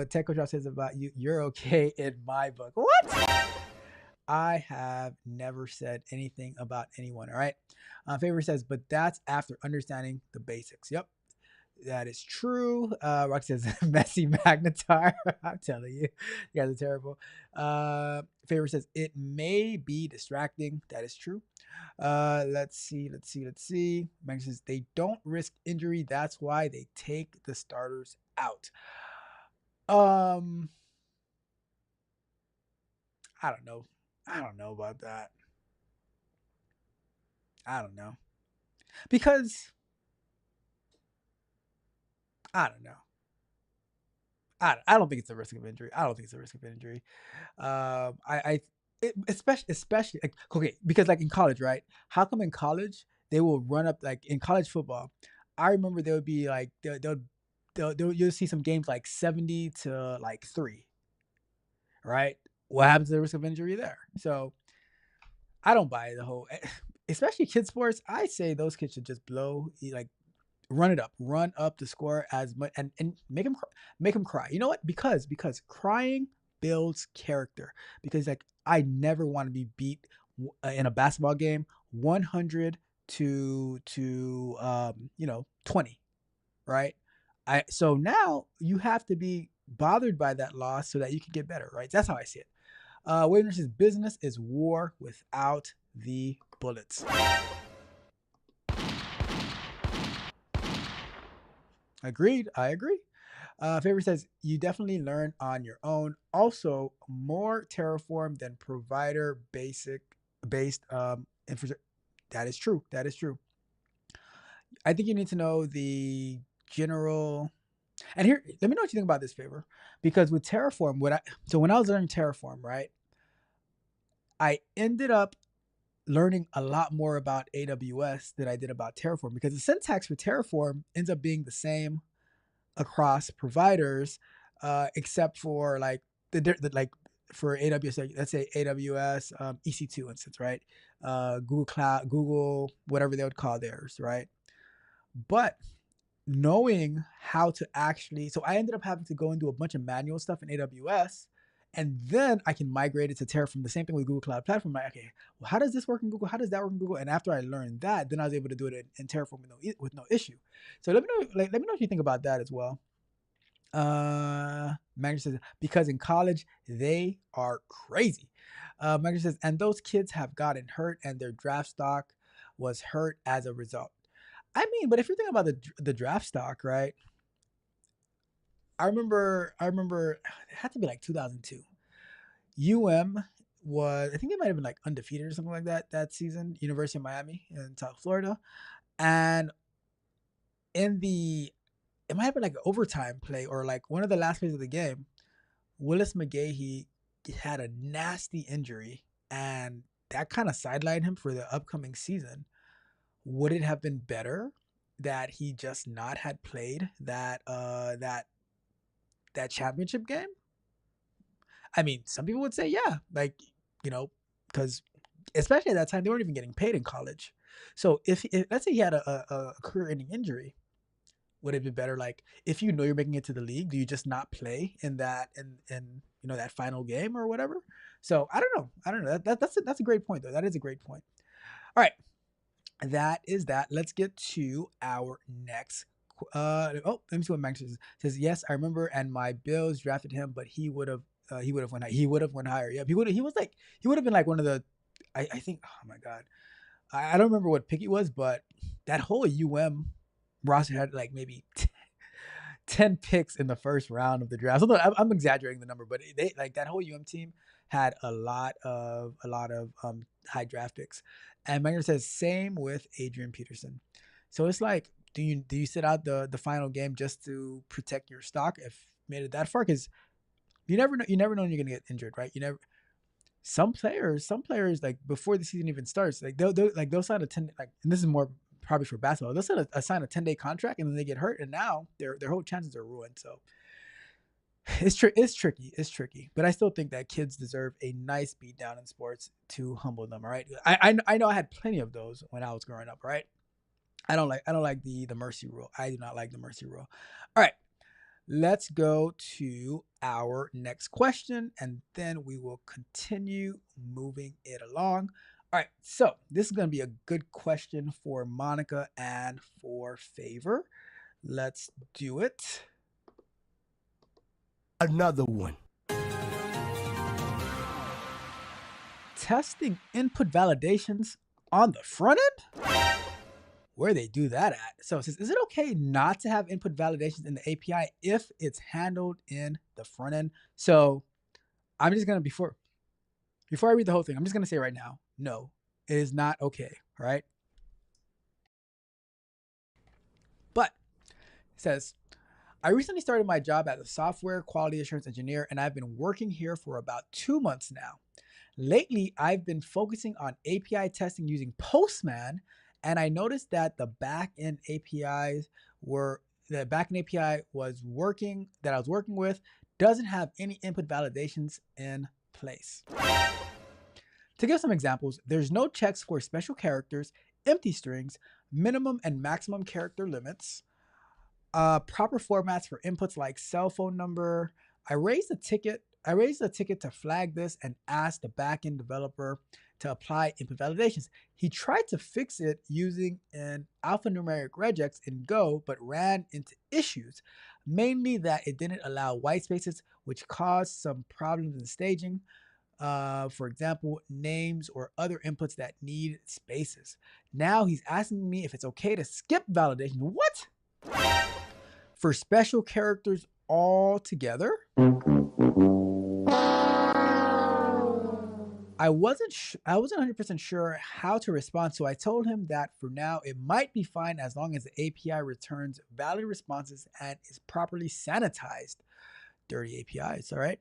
Tech Coach says about you. You're okay in my book. What? I have never said anything about anyone. All right. Favor says, but that's after understanding the basics. Yep. That is true. Roxy says, messy Magnetar. I'm telling you, you guys are terrible. Favor says, it may be distracting. That is true. Let's see. Magnetar says, they don't risk injury. That's why they take the starters out. I don't know. I don't know about that. I don't know. Because I don't know. I don't think it's a risk of injury. Especially like, okay, because like in college, right? How come in college they will run up like in college football. I remember there would be like you'll see some games like 70 to like 3, right? What happens to the risk of injury there? So I don't buy the whole, especially kid sports. I say those kids should just like run up the score as much and make them cry. You know what? Because crying builds character. Because like I never want to be beat in a basketball game 100 to 20, right? So now you have to be bothered by that loss so that you can get better, right? That's how I see it. Williams says business is war without the bullets. Agreed. I agree. Favor says you definitely learn on your own. Also, more Terraform than provider based infrastructure. That is true. That is true. I think you need to know the general. And here, let me know what you think about this, Favor, because with Terraform, when I was learning Terraform, right, I ended up learning a lot more about AWS than I did about Terraform because the syntax for Terraform ends up being the same across providers, except for like like for AWS, like, let's say AWS EC2 instance, right? Google Cloud, Google, whatever they would call theirs, right? But knowing how to actually, so I ended up having to go and do a bunch of manual stuff in AWS, and then I can migrate it to Terraform. The same thing with Google Cloud Platform. Like, okay, well, how does this work in Google? How does that work in Google? And after I learned that, then I was able to do it in Terraform with no issue. So let me know, let me know what you think about that as well. Magna says because in college they are crazy. Magna says and those kids have gotten hurt and their draft stock was hurt as a result. I mean, but if you're thinking about the draft stock, right? I remember it had to be like 2002. Was, I think they might have been like undefeated or something like that season. University of Miami in South Florida, and in the it might have been like an overtime play or like one of the last plays of the game. Willis McGahee had a nasty injury, and that kind of sidelined him for the upcoming season. Would it have been better that he just not had played that championship game? I mean, some people would say, yeah, like, because especially at that time, they weren't even getting paid in college. So if let's say he had a career-ending injury, would it be better, like, if you know you're making it to the league, do you just not play in that that final game or whatever? So I don't know. That's a great point though. That is a great point. All right, that is that. Let's get to our next. Let me see what Max says. Yes, I remember, and my Bills drafted him, but he would have went higher. He would have went higher. Yep, he would have been like one of the. I think. Oh my god, I don't remember what pick he was, but that whole roster had like maybe 10 picks in the first round of the draft. So I'm exaggerating the number, but they like that whole team had a lot of high draft picks. And Menger says same with Adrian Peterson. So it's like, do you sit out the final game just to protect your stock if you made it that far? Because you never know when you're gonna get injured, right? You never. Some players like before the season even starts, like they'll sign a 10, like, and this is more probably for basketball. They'll sign a 10-day contract and then they get hurt, and now their whole chances are ruined. So it's tricky. But I still think that kids deserve a nice beat down in sports to humble them. All right, I know I had plenty of those when I was growing up. Right, I don't like the mercy rule. I do not like the mercy rule. All right. Let's go to our next question, and then we will continue moving it along. All right, so this is going to be a good question for Monica and for Favor. Let's do it. Another one. Testing input validations on the front end? Where they do that at. So it says, is it okay not to have input validations in the API if it's handled in the front end? So I'm just going to, before I read the whole thing, I'm just going to say right now, no, it is not okay, all right? But it says, I recently started my job as a software quality assurance engineer, and I've been working here for about 2 months now. Lately, I've been focusing on API testing using Postman And I noticed that the backend APIs were the backend API was working that I was working with doesn't have any input validations in place. To give some examples, there's no checks for special characters, empty strings, minimum and maximum character limits, proper formats for inputs like cell phone number. I raised a ticket to flag this and asked the backend developer to apply input validations. He tried to fix it using an alphanumeric regex in Go, but ran into issues, mainly that it didn't allow white spaces, which caused some problems in staging. For example, names or other inputs that need spaces. Now he's asking me if it's okay to skip validation. What? For special characters altogether? I wasn't 100% sure how to respond, so I told him that for now it might be fine as long as the API returns valid responses and is properly sanitized. Dirty APIs, all right?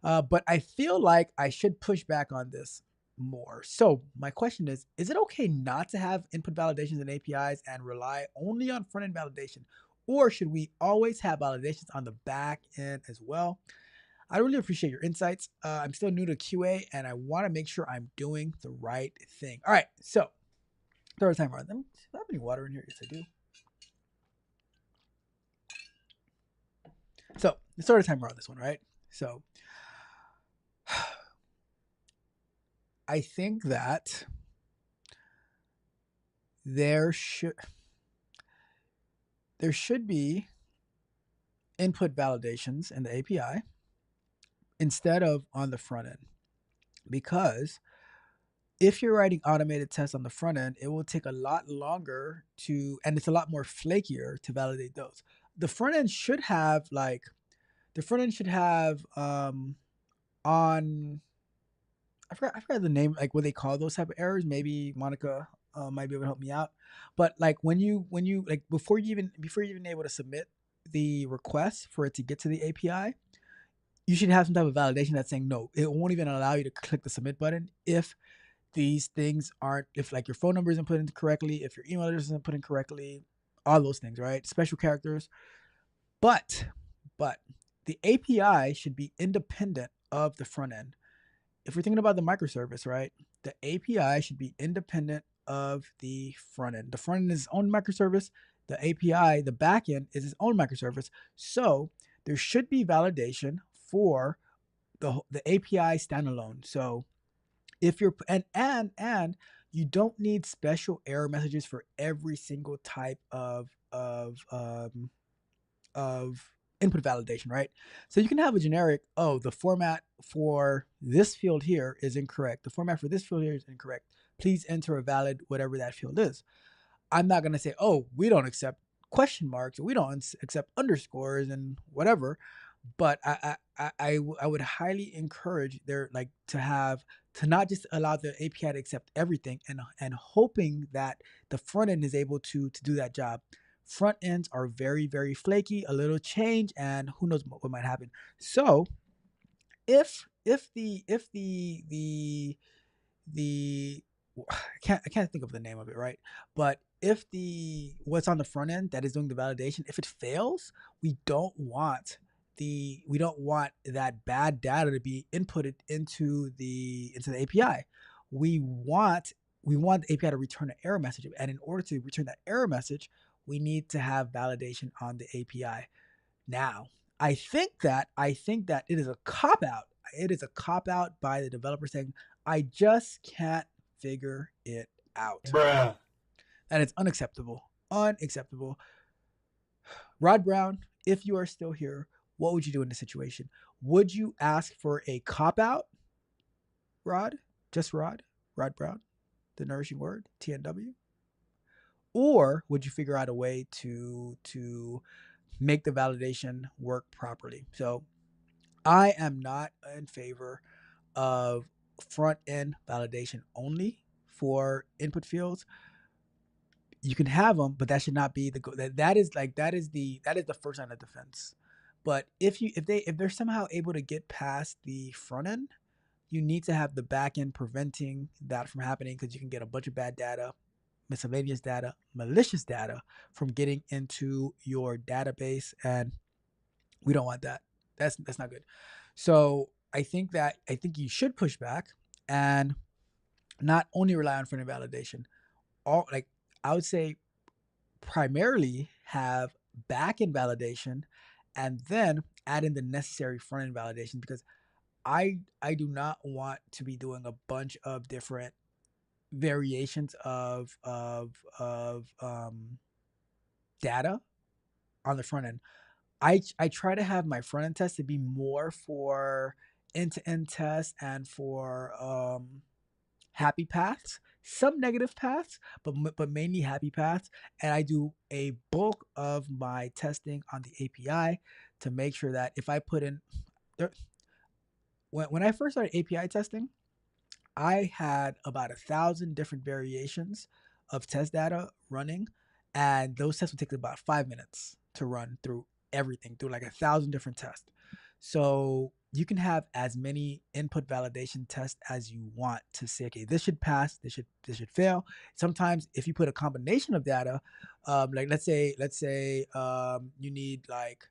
But I feel like I should push back on this more. So my question is it okay not to have input validations in APIs and rely only on front-end validation? Or should we always have validations on the back end as well? I really appreciate your insights. I'm still new to QA and I want to make sure I'm doing the right thing. All right, so third time around. Do I have any water in here? Yes, I do. So the third time around this one, right? So I think that there should be input validations in the API instead of on the front end, because if you're writing automated tests on the front end, it will take a lot longer and it's a lot more flakier to validate those. The front end should have on I forgot the name, like what they call those type of errors. Maybe Monica might be able to help me out. But like when you like before you're even able to submit the request for it to get to the API, you should have some type of validation that's saying no, it won't even allow you to click the submit button if these things aren't, if like your phone number isn't put in correctly, if your email address isn't put in correctly, all those things, right? Special characters. But the API should be independent of the front end. If we're thinking about the microservice, right, the API should be independent of the front end. The front end is its own microservice. The API, the back end, is its own microservice. So there should be validation for the API standalone. So if you're and you don't need special error messages for every single type of input validation, right? So you can have a generic, the format for this field here is incorrect. The format for this field here is incorrect. Please enter a valid whatever that field is. I'm not going to say, we don't accept question marks, or we don't accept underscores and whatever. But I would highly encourage to not just allow the API to accept everything and hoping that the front end is able to do that job. Front ends are very, very flaky, a little change, and who knows what might happen. So if the I can't think of the name of it, right? But if what's on the front end that is doing the validation, if it fails, we don't want that bad data to be inputted into the API. We want the API to return an error message, and in order to return that error message, we need to have validation on the API. Now, I think that it is a cop out. It is a cop out by the developer saying, I just can't figure it out. Bruh. And it's unacceptable. Unacceptable. Rod Brown, if you are still here, what would you do in this situation? Would you ask for a cop out, Rod? Just Rod? Rod Brown? The nourishing word? TNW? Or would you figure out a way to make the validation work properly? So I am not in favor of front end validation only for input fields. You can have them, but that should not be that is the first line of defense. But if they're somehow able to get past the front end, you need to have the back end preventing that from happening, because you can get a bunch of bad data miscellaneous data, malicious data from getting into your database, and we don't want that. That's not good. So I think you should push back and not only rely on front end validation. All like I would say primarily have back end validation and then add in the necessary front end validation because I do not want to be doing a bunch of different variations of data on the front end. I try to have my front end tests to be more for end to end tests and for happy paths, some negative paths, but mainly happy paths. And I do a bulk of my testing on the API to make sure that if I put in there, when I first started API testing, I had about 1,000 different variations of test data running, and those tests would take about 5 minutes to run through everything, through like 1,000 different tests. So you can have as many input validation tests as you want to say, okay, this should pass, this should fail. Sometimes if you put a combination of data, like let's say you need like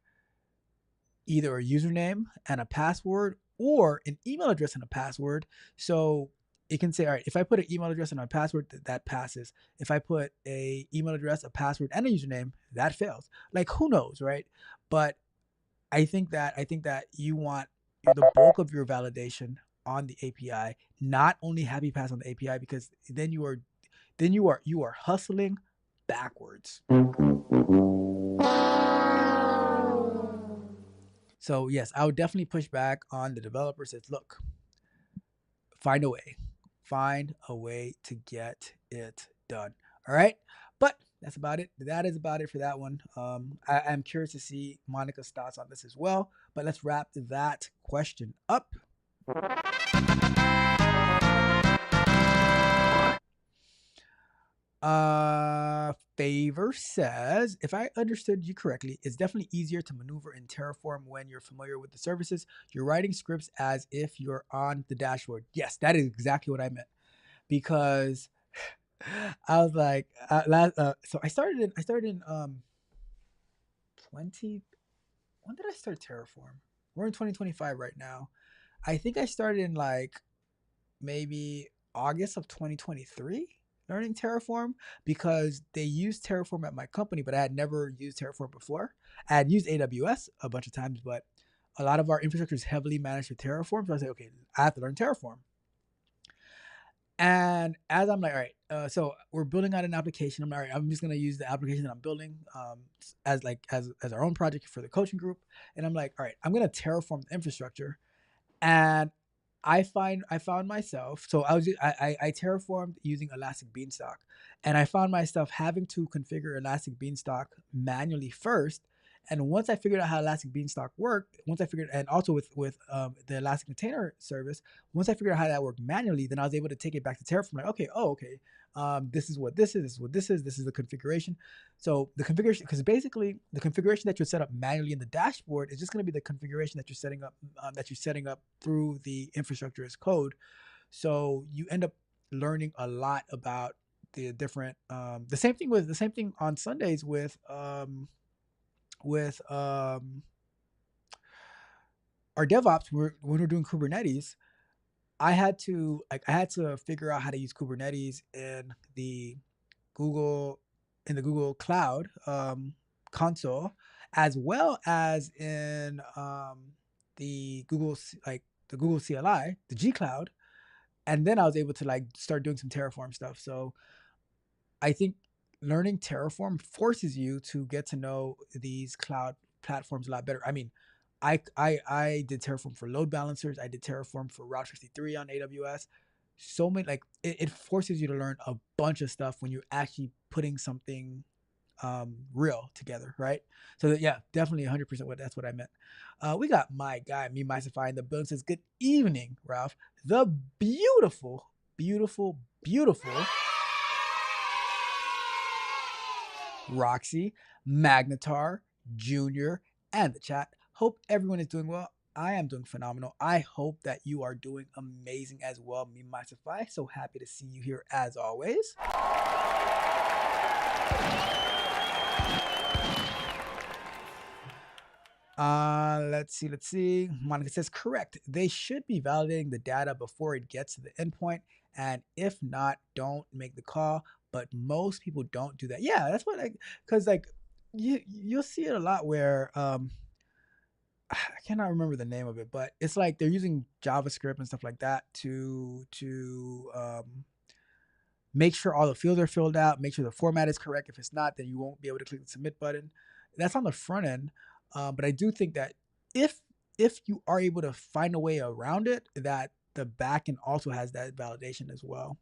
either a username and a password or an email address and a password. So it can say, all right, if I put an email address and a password, that passes. If I put a email address, a password, and a username, that fails. Like who knows, right? But I think that you want the bulk of your validation on the API, not only happy pass on the API, because then you are hustling backwards. So yes, I would definitely push back on the developer says, look, find a way. Find a way to get it done. All right. But that's about it. That is about it for that one. I'm curious to see Monica's thoughts on this as well. But let's wrap that question up. Favor says, if I understood you correctly, it's definitely easier to maneuver in Terraform when you're familiar with the services. You're writing scripts as if you're on the dashboard. Yes, that is exactly what I meant. Because I was like, so I started in 20. When did I start Terraform? We're in 2025 right now. I think I started in like maybe August of 2023 learning Terraform because they used Terraform at my company, but I had never used Terraform before. I had used AWS a bunch of times, but a lot of our infrastructure is heavily managed with Terraform. So I said, okay, I have to learn Terraform. And as I'm like, all right, so we're building out an application. I'm like, all right, I'm just gonna use the application that I'm building as our own project for the coaching group. And I'm like, all right, I'm gonna terraform the infrastructure. And I found myself, so I terraformed using Elastic Beanstalk, and I found myself having to configure Elastic Beanstalk manually first. And once I figured out how Elastic Beanstalk worked, and also with the Elastic Container Service, once I figured out how that worked manually, then I was able to take it back to Terraform. Like, okay, this is what this is. This is what this is. This is the configuration. So the configuration, because basically the configuration that you set up manually in the dashboard is just going to be the configuration that you're setting up through the infrastructure as code. So you end up learning a lot about the different. The same thing on Sundays with our DevOps. When we're doing Kubernetes, I had to figure out how to use Kubernetes Google in the Google Cloud console, as well as in the Google CLI, the G Cloud, and then I was able to like start doing some Terraform stuff. So I think learning Terraform forces you to get to know these cloud platforms a lot better. I mean, I did Terraform for load balancers. I did Terraform for Route 53 on AWS. So many like it forces you to learn a bunch of stuff when you're actually putting something real together, right? So that, yeah, definitely 100% that's what I meant. We got my guy, me Mysify in the building says, good evening, Ralph. The beautiful, beautiful, beautiful Roxy, Magnetar, Junior, and the chat. Hope everyone is doing well. I am doing phenomenal. I hope that you are doing amazing as well. Me, myself, I so happy to see you here as always. Let's see. Monica says correct. They should be validating the data before it gets to the endpoint, and if not, don't make the call. But most people don't do that. Yeah, that's what because like you'll see it a lot where I cannot remember the name of it, but it's like they're using JavaScript and stuff like that to make sure all the fields are filled out, make sure the format is correct. If it's not, then you won't be able to click the submit button. That's on the front end, but I do think that if if you are able to find a way around it, that the back end also has that validation as well.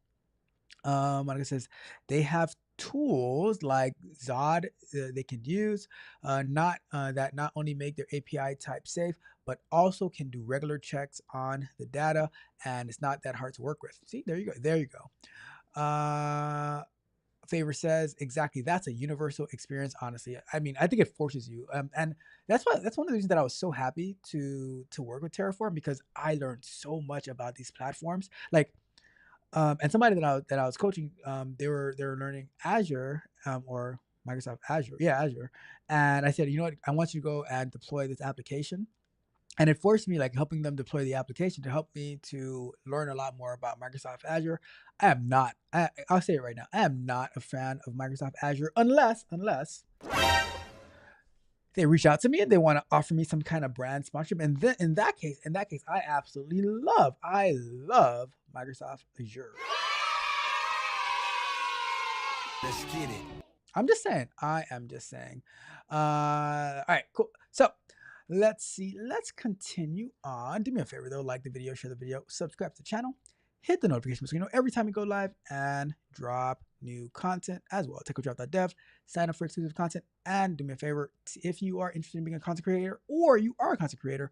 Like it says, they have tools like Zod they can use, not that not only make their API type safe, but also can do regular checks on the data, and it's not that hard to work with. See, there you go. There you go. Favor says exactly. That's a universal experience. Honestly, I mean, I think it forces you, and that's one of the reasons that I was so happy to work with Terraform because I learned so much about these platforms. Like, and somebody that I was coaching, they were learning Azure, or Microsoft Azure, yeah, Azure, and I said, you know what, I want you to go and deploy this application, and it forced me like helping them deploy the application to help me to learn a lot more about Microsoft Azure. I am not, I'll say it right now, I am not a fan of Microsoft Azure unless they reach out to me and they want to offer me some kind of brand sponsorship. And then in that case, I absolutely I love Microsoft Azure. Let's get it. I'm just saying. I am just saying. All right, cool. So let's see. Let's continue on. Do me a favor though, like the video, share the video, subscribe to the channel, hit the notification so you know every time we go live and drop new content as well. TechWithDrop.dev, sign up for exclusive content, and do me a favor, if you are interested in being a content creator or you are a content creator,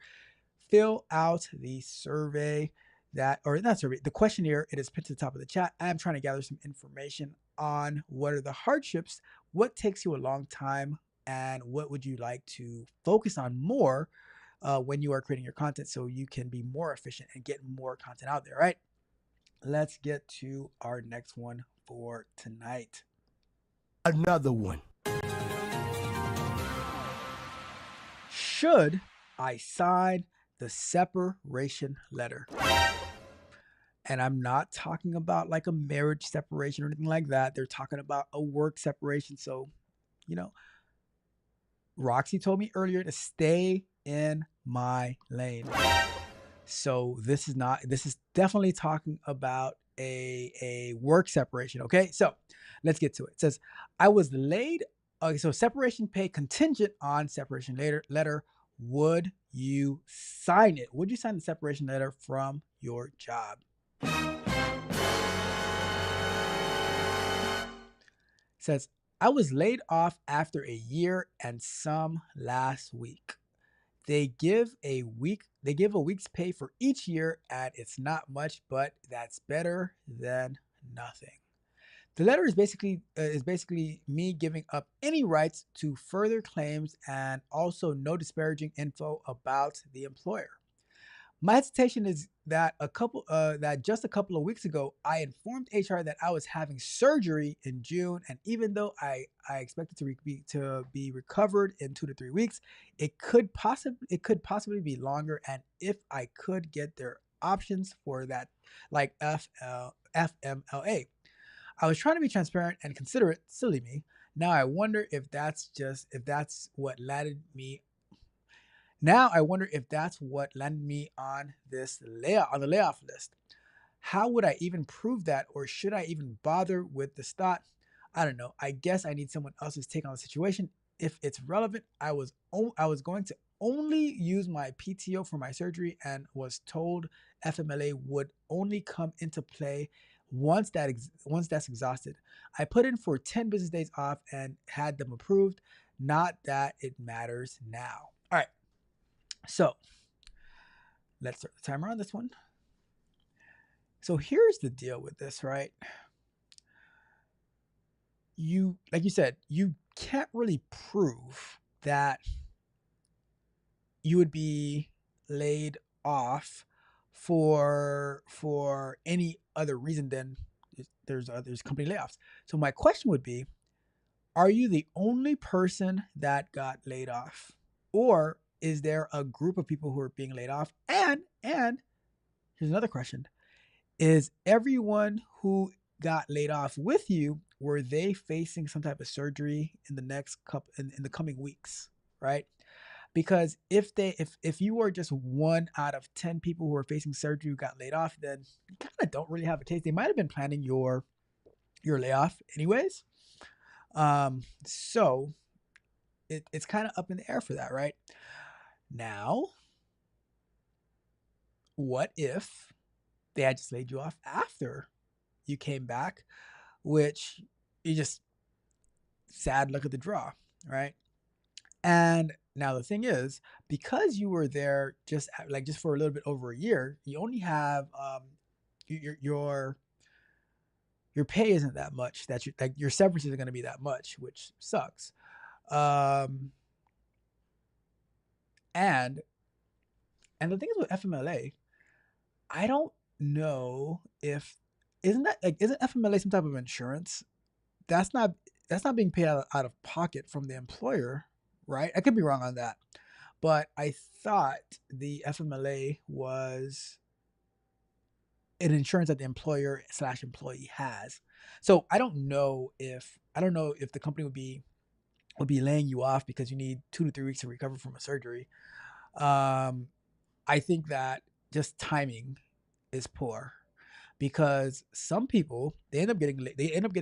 fill out the survey or not survey, the questionnaire. It is pinned to the top of the chat. I am trying to gather some information on what are the hardships, what takes you a long time, and what would you like to focus on more when you are creating your content so you can be more efficient and get more content out there, right? Let's get to our next one for tonight. Another one. Should I sign the separation letter? And I'm not talking about like a marriage separation or anything like that. They're talking about a work separation. So, you know, Roxy told me earlier to stay in my lane. So this is definitely talking about a work separation. Okay, so let's get to it. It says, I was laid. Okay, so separation pay contingent on separation letter. Would you sign it? Would you sign the separation letter from your job? Says, I was laid off after a year and some last week. They give a week's pay for each year, and it's not much, but that's better than nothing. The letter is basically me giving up any rights to further claims and also no disparaging info about the employer. My hesitation is that just a couple of weeks ago, I informed HR that I was having surgery in June, and even though I expected to be recovered in 2 to 3 weeks, it could possibly be longer. And if I could get their options for that, like FMLA, I was trying to be transparent and considerate. Silly me. Now I wonder if that's what landed me. Now I wonder if that's what landed me on the layoff list. How would I even prove that, or should I even bother with this thought? I don't know. I guess I need someone else's take on the situation. If it's relevant, I was going to only use my PTO for my surgery and was told FMLA would only come into play once that's exhausted. I put in for 10 business days off and had them approved. Not that it matters now. All right. So let's start the timer on this one. So here's the deal with this, right? Like you said, you can't really prove that you would be laid off for any other reason than there's company layoffs. So my question would be, are you the only person that got laid off? Or is there a group of people who are being laid off? And here's another question. Is everyone who got laid off with you, were they facing some type of surgery in the next couple in the coming weeks, right? Because if you were just 1 out of 10 people who are facing surgery who got laid off, then you kind of don't really have a taste. They might have been planning your layoff anyways. So it's kind of up in the air for that, right? Now, what if they had just laid you off after you came back, which you just sad luck of the draw, right? And now the thing is, because you were there just for a little bit over a year, you only have your pay isn't that much. That you like your severance isn't going to be that much, which sucks. Um, and the thing is with FMLA, I don't know if isn't FMLA some type of insurance? That's not being paid out of pocket from the employer, right? I could be wrong on that, but I thought the FMLA was an insurance that the employer slash employee has. So I don't know if the company would be laying you off because you need 2 to 3 weeks to recover from a surgery. I think that just timing is poor because some people they end up getting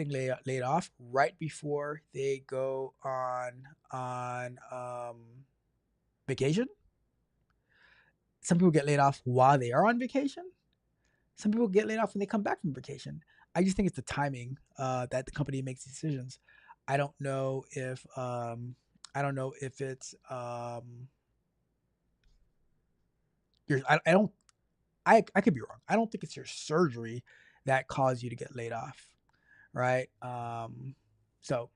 laid off right before they go on vacation. Some people get laid off while they are on vacation. Some people get laid off when they come back from vacation. I just think it's the timing that the company makes decisions. I don't know if it's I don't I could be wrong. I don't think it's your surgery that caused you to get laid off, right? So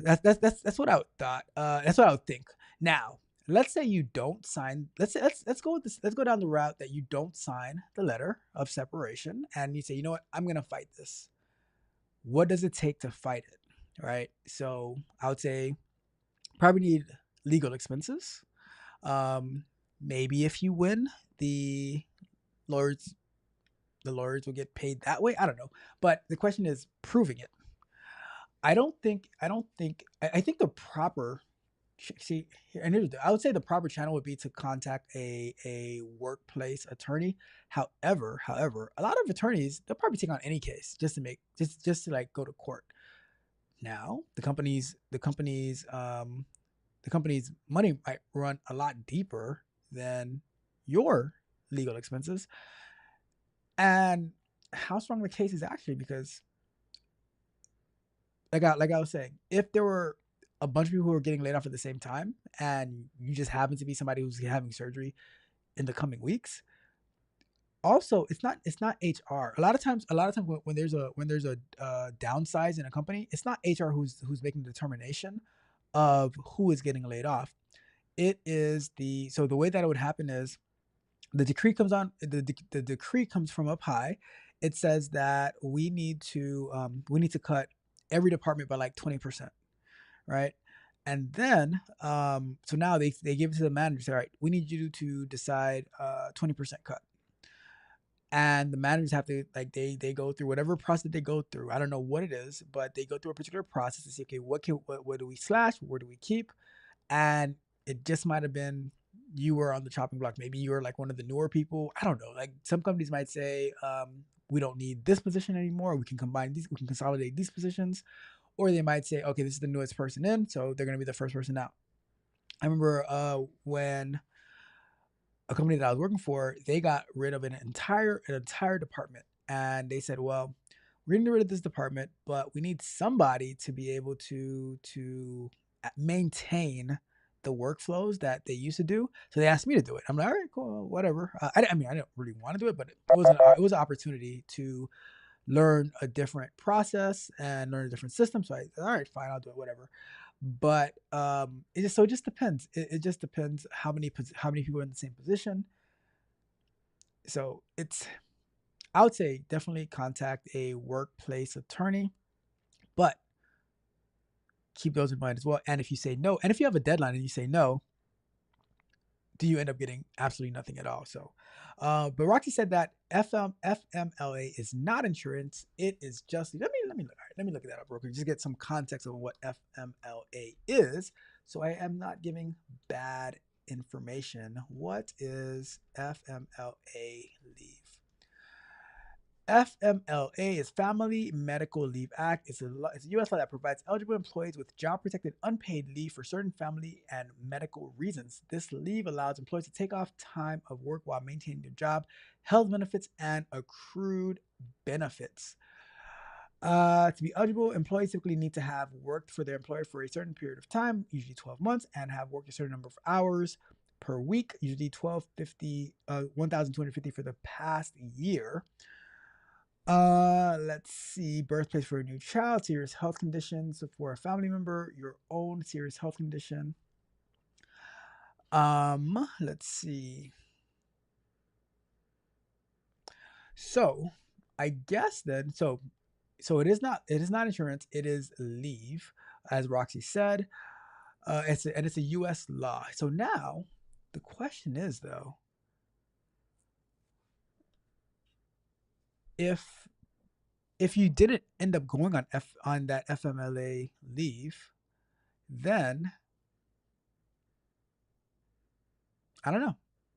that's what I would thought. That's what I would think. Now, let's say you don't sign. Let's go with this. Let's go down the route that you don't sign the letter of separation, and you say, you know what, I'm gonna fight this. What does it take to fight it, right? So I would say probably need legal expenses. Maybe if you win, the lawyers will get paid that way. I don't know, but the question is proving it. I think the proper see and I would say the proper channel would be to contact a workplace attorney. However, a lot of attorneys they'll probably take on any case just to make just to like go to court. Now the company's money might run a lot deeper than your legal expenses. And how strong the case is actually, because like I was saying, if there were a bunch of people who are getting laid off at the same time, and you just happen to be somebody who's having surgery in the coming weeks, also it's not HR. A lot of times when there's a downsize in a company, it's not HR who's making the determination of who is getting laid off. It is the way that it would happen is the decree comes on the decree comes from up high. It says that we need to cut every department by like 20%, right? And then so now they give it to the manager, say, all right, we need you to decide 20% cut. And the managers have to they go through whatever process they go through. I don't know what it is, but they go through a particular process to see, okay, what do we slash, where do we keep? And it just might have been you were on the chopping block. Maybe you were like one of the newer people. I don't know. Like some companies might say, we don't need this position anymore. We can consolidate these positions. Or they might say, okay, this is the newest person in, so they're going to be the first person out. I remember when a company that I was working for, they got rid of an entire department. And they said, well, we're getting rid of this department, but we need somebody to be able to maintain the workflows that they used to do. So they asked me to do it. I'm like, all right, cool, whatever. I don't really want to do it, but it was an opportunity to learn a different process and learn a different system. So all right, fine, I'll do it, whatever. But it just depends. It just depends how many people are in the same position. So I would say definitely contact a workplace attorney, but keep those in mind as well. And if you say no, and if you have a deadline and you say no, do you end up getting absolutely nothing at all? So, but Roxy said that FMLA is not insurance. It is just let me look at that up real quick. Just get some context on what FMLA is, so I am not giving bad information. What is FMLA leave? FMLA is Family Medical Leave Act. It's a U.S. law that provides eligible employees with job-protected unpaid leave for certain family and medical reasons. This leave allows employees to take off time of work while maintaining their job, health benefits, and accrued benefits. To be eligible, employees typically need to have worked for their employer for a certain period of time, usually 12 months, and have worked a certain number of hours per week, usually 1,250 for the past year. Let's see. Birthplace for a new child, serious health conditions for a family member, your own serious health condition. Let's see. So, I guess then, so it is not insurance. It is leave, as Roxy said. It's a U.S. law. So now, the question is though, if you didn't end up going on that FMLA leave, then I don't know.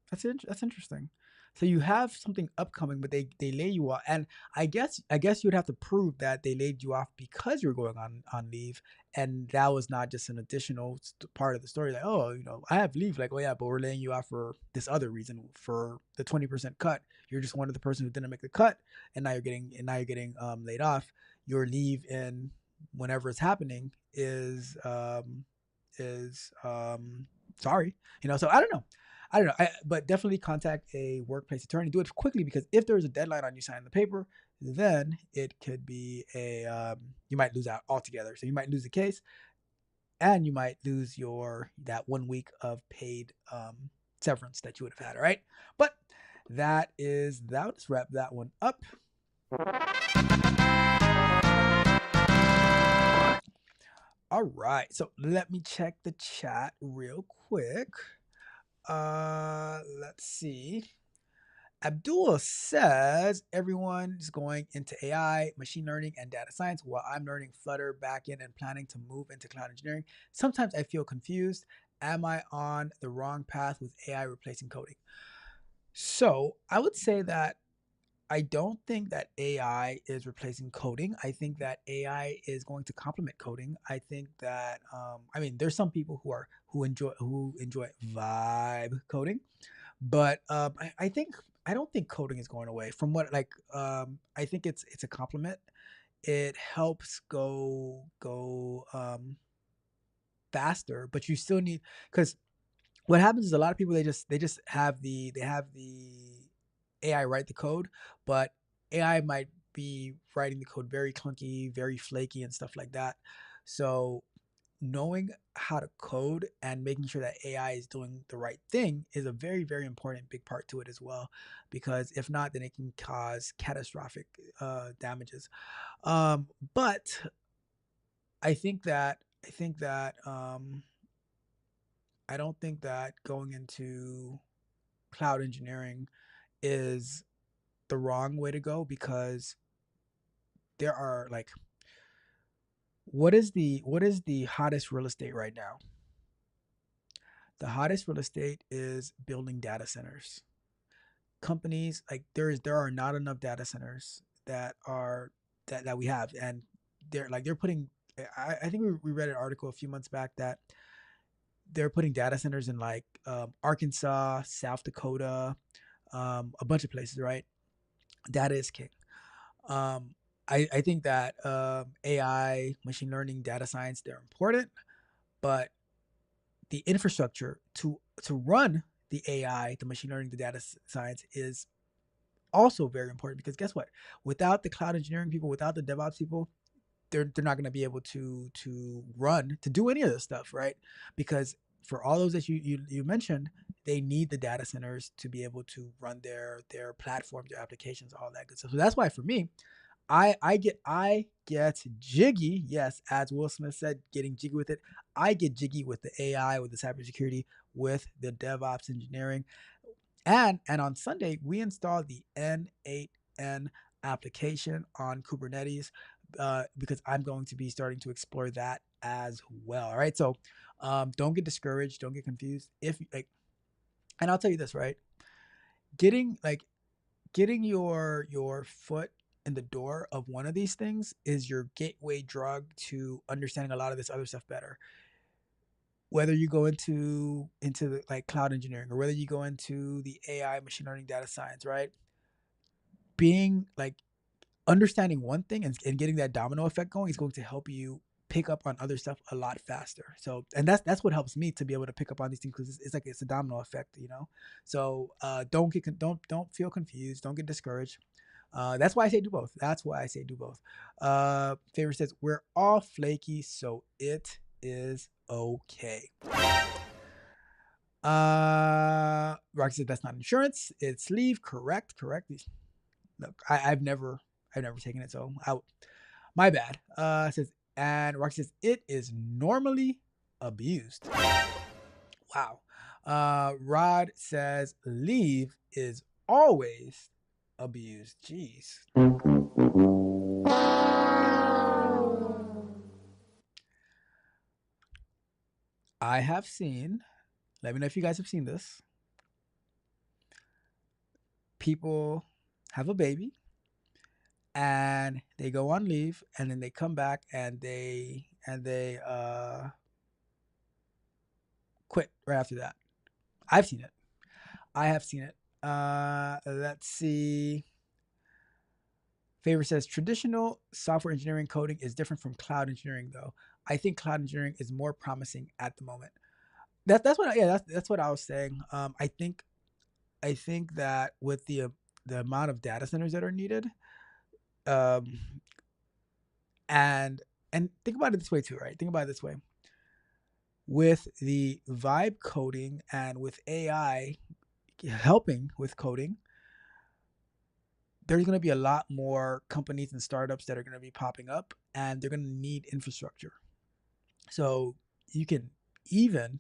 That's interesting. So you have something upcoming, but they lay you off, and I guess you'd have to prove that they laid you off because you're going on leave, and that was not just an additional part of the story. Like, oh, I have leave. Like, oh yeah, but we're laying you off for this other reason, for the 20% cut. You're just one of the person who didn't make the cut, and now you're getting laid off. Your leave in whenever it's happening is sorry. So I don't know. But definitely contact a workplace attorney. Do it quickly, because if there's a deadline on you signing the paper, then it could be you might lose out altogether. So you might lose the case, and you might lose that 1 week of paid severance that you would have had. All right, but let's wrap that one up. All right, so let me check the chat real quick. Let's see. Abdul says everyone's going into AI, machine learning, and data science, while I'm learning Flutter, backend, and planning to move into cloud engineering. Sometimes I feel confused. Am I on the wrong path with AI replacing coding? So I would say that I don't think that AI is replacing coding. I think that AI is going to complement coding. I think that there's some people who enjoy vibe coding, but I don't think coding is going away. From what I think it's a complement. It helps go faster, but you still need, because what happens is a lot of people, they just have the AI write the code, but AI might be writing the code very clunky, very flaky, and stuff like that. So knowing how to code and making sure that AI is doing the right thing is a very, very important big part to it as well, because if not, then it can cause catastrophic damages. But I think that I don't think that going into cloud engineering is the wrong way to go, because there are what is the hottest real estate right now? The hottest real estate is building data centers. Companies, there are not enough data centers that we have, and they're putting, I think we read an article a few months back that they're putting data centers in Arkansas, South Dakota, a bunch of places, right? Data is king. I think that AI, machine learning, data science, they're important, but the infrastructure to run the AI, the machine learning, the data science is also very important, because guess what? Without the cloud engineering people, without the DevOps people, they're not going to be able to do any of this stuff, right? Because for all those that you mentioned, they need the data centers to be able to run their platforms, their applications, all that good stuff. So that's why for me, I get jiggy. Yes, as Will Smith said, getting jiggy with it. I get jiggy with the AI, with the cybersecurity, with the DevOps engineering, and on Sunday we installed the N8N application on Kubernetes because I'm going to be starting to explore that as well. All right, so don't get discouraged, don't get confused. If like, and I'll tell you this, right? Getting like getting your foot in the door of one of these things is your gateway drug to understanding a lot of this other stuff better. Whether you go into the, like cloud engineering, or whether you go into the AI, machine learning, data science, right? Being like understanding one thing and getting that domino effect going is going to help you pick up on other stuff a lot faster. So, and that's what helps me to be able to pick up on these things, because it's like it's a domino effect, you know. So don't feel confused, don't get discouraged. That's why I say do both. That's why I say do both. Favor says we're all flaky, so it is okay. Rocky said that's not insurance, it's leave. Correct. Look, I've never taken it, so my bad. Says, and Rocky says it is normally abused. Wow. Rod says leave is always abused. Jeez. I have seen, let me know if you guys have seen this. People have a baby and they go on leave, and then they come back and they quit right after that. I've seen it. I have seen it. Let's see. Favor says traditional software engineering coding is different from cloud engineering, though. I think cloud engineering is more promising at the moment. That's what that's what I was saying. I think that with the amount of data centers that are needed, um, and think about it this way too, right? Think about it this way. With the vibe coding and with AI helping with coding, there's going to be a lot more companies and startups that are going to be popping up, and they're going to need infrastructure. So you can even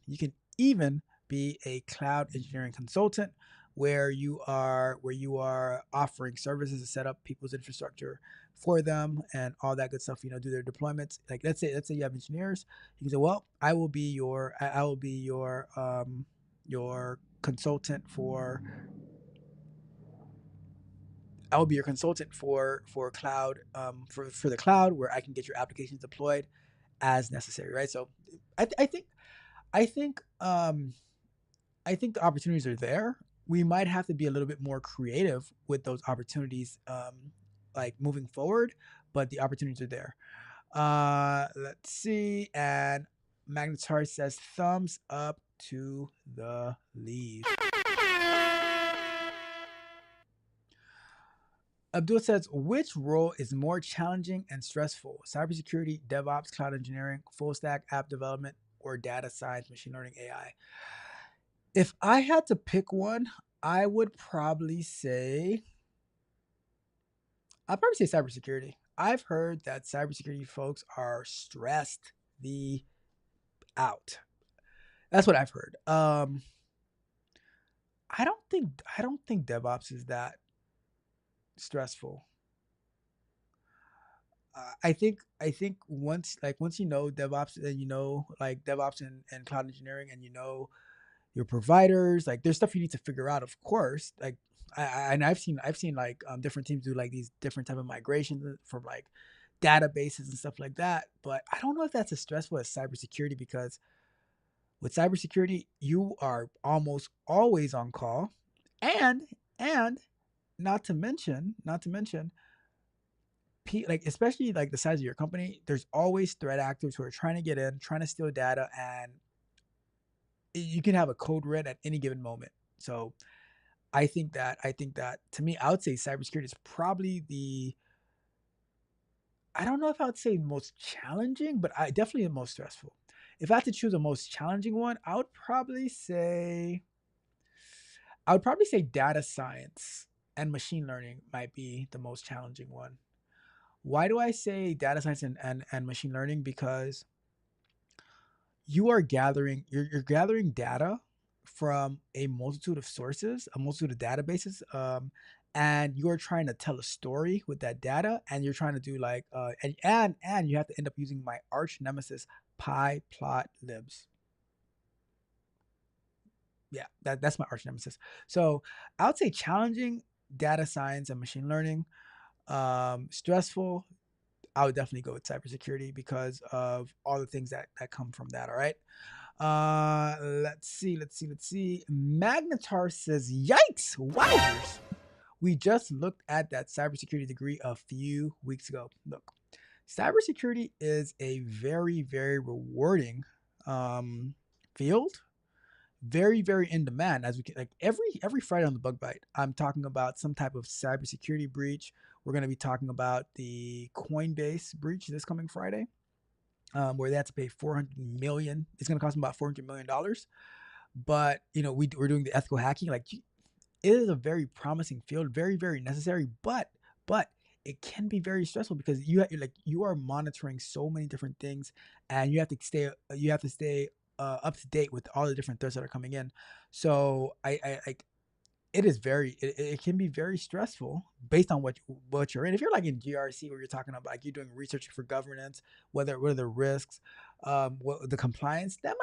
be a cloud engineering consultant where you are offering services to set up people's infrastructure for them and all that good stuff, you know, do their deployments. Like let's say you have engineers, you can say, well, I will be your consultant for I will be your consultant for cloud, for the cloud, where I can get your applications deployed as necessary, right? So I, th- I think I think I think the opportunities are there. We might have to be a little bit more creative with those opportunities, like moving forward, but the opportunities are there. Let's see, and Magnetar says thumbs up to the leave. Abdul says, which role is more challenging and stressful? Cybersecurity, DevOps, cloud engineering, full stack app development, or data science, machine learning, AI? If I had to pick one, I would probably say I'd probably say cybersecurity. I've heard that cybersecurity folks are stressed the out. That's what I've heard. I don't think DevOps is that stressful. I think once you know DevOps, and you know like DevOps and cloud engineering, and you know your providers, like there's stuff you need to figure out, of course. Like and I've seen like different teams do like these different type of migrations from like databases and stuff like that. But I don't know if that's as stressful as cybersecurity, because with cybersecurity you are almost always on call, and and not to mention like especially like the size of your company, there's always threat actors who are trying to get in, trying to steal data, and you can have a code red at any given moment. So I think that to me, I would say cybersecurity is probably I don't know if I would say most challenging, but I definitely the most stressful. If I had to choose the most challenging one, I would probably say data science and machine learning might be the most challenging one. Why do I say data science and machine learning? Because you're gathering data from a multitude of sources, a multitude of databases, and you're trying to tell a story with that data, and you're trying to do like and you have to end up using my arch nemesis pi plot libs. Yeah, that's my arch nemesis. So I would say challenging data science and machine learning. Stressful, I would definitely go with cybersecurity because of all the things that come from that. All right. Let's see. Magnetar says, "Yikes, wowzers! We just looked at that cybersecurity degree a few weeks ago. Look, cybersecurity is a very, very rewarding field, very, very in demand. As we can, like every Friday on the Bug Bite, I'm talking about some type of cybersecurity breach. We're going to be talking about the Coinbase breach this coming Friday, where they had to pay 400 million. It's going to cost them about $400 million. But we're doing the ethical hacking. Like it is a very promising field, very, very necessary. But it can be very stressful because you are monitoring so many different things, and you have to stay up to date with all the different threats that are coming in. So I like it can be very stressful based on what you're in. If you're like in GRC where you're talking about like you're doing research for governance, what are the risks, what the compliance, that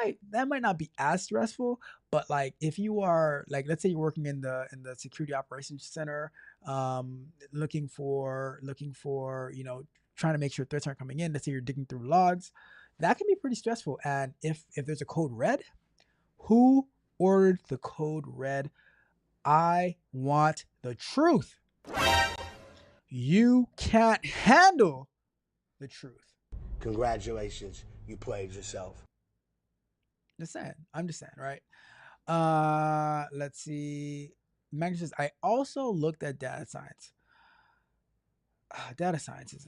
might not be as stressful. But like if you are like, let's say you're working in the security operations center, looking for trying to make sure threats aren't coming in. Let's say you're digging through logs, that can be pretty stressful. And if there's a code red, who ordered the code red? I want the truth. You can't handle the truth. Congratulations, you played yourself. Just saying. I'm just saying, right? Let's see. Magnus says, I also looked at data science. Data science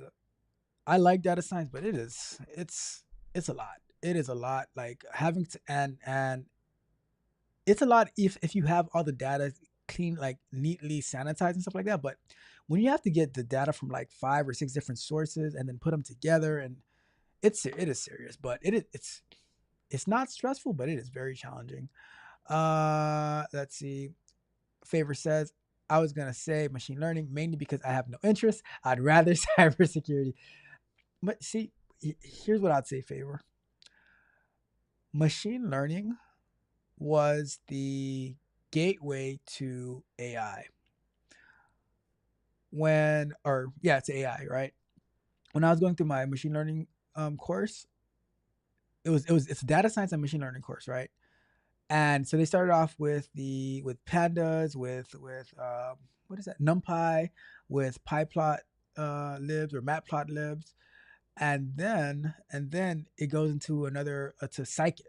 I like data science, but it's a lot. It is a lot. Like having to and it's a lot if you have all the data clean, like neatly sanitized and stuff like that. But when you have to get the data from like 5 or 6 different sources and then put them together, and it is serious. But it's not stressful, but it is very challenging. Let's see. Favor says, I was gonna say machine learning mainly because I have no interest. I'd rather cybersecurity. But see, here's what I'd say, Favor. Machine learning was the gateway to AI. It's AI, right? When I was going through my machine learning course, it's a data science and machine learning course, right? And so they started off with pandas, with what is that, NumPy, with pyplot libs or matplot libs, and then it goes into another to scikit,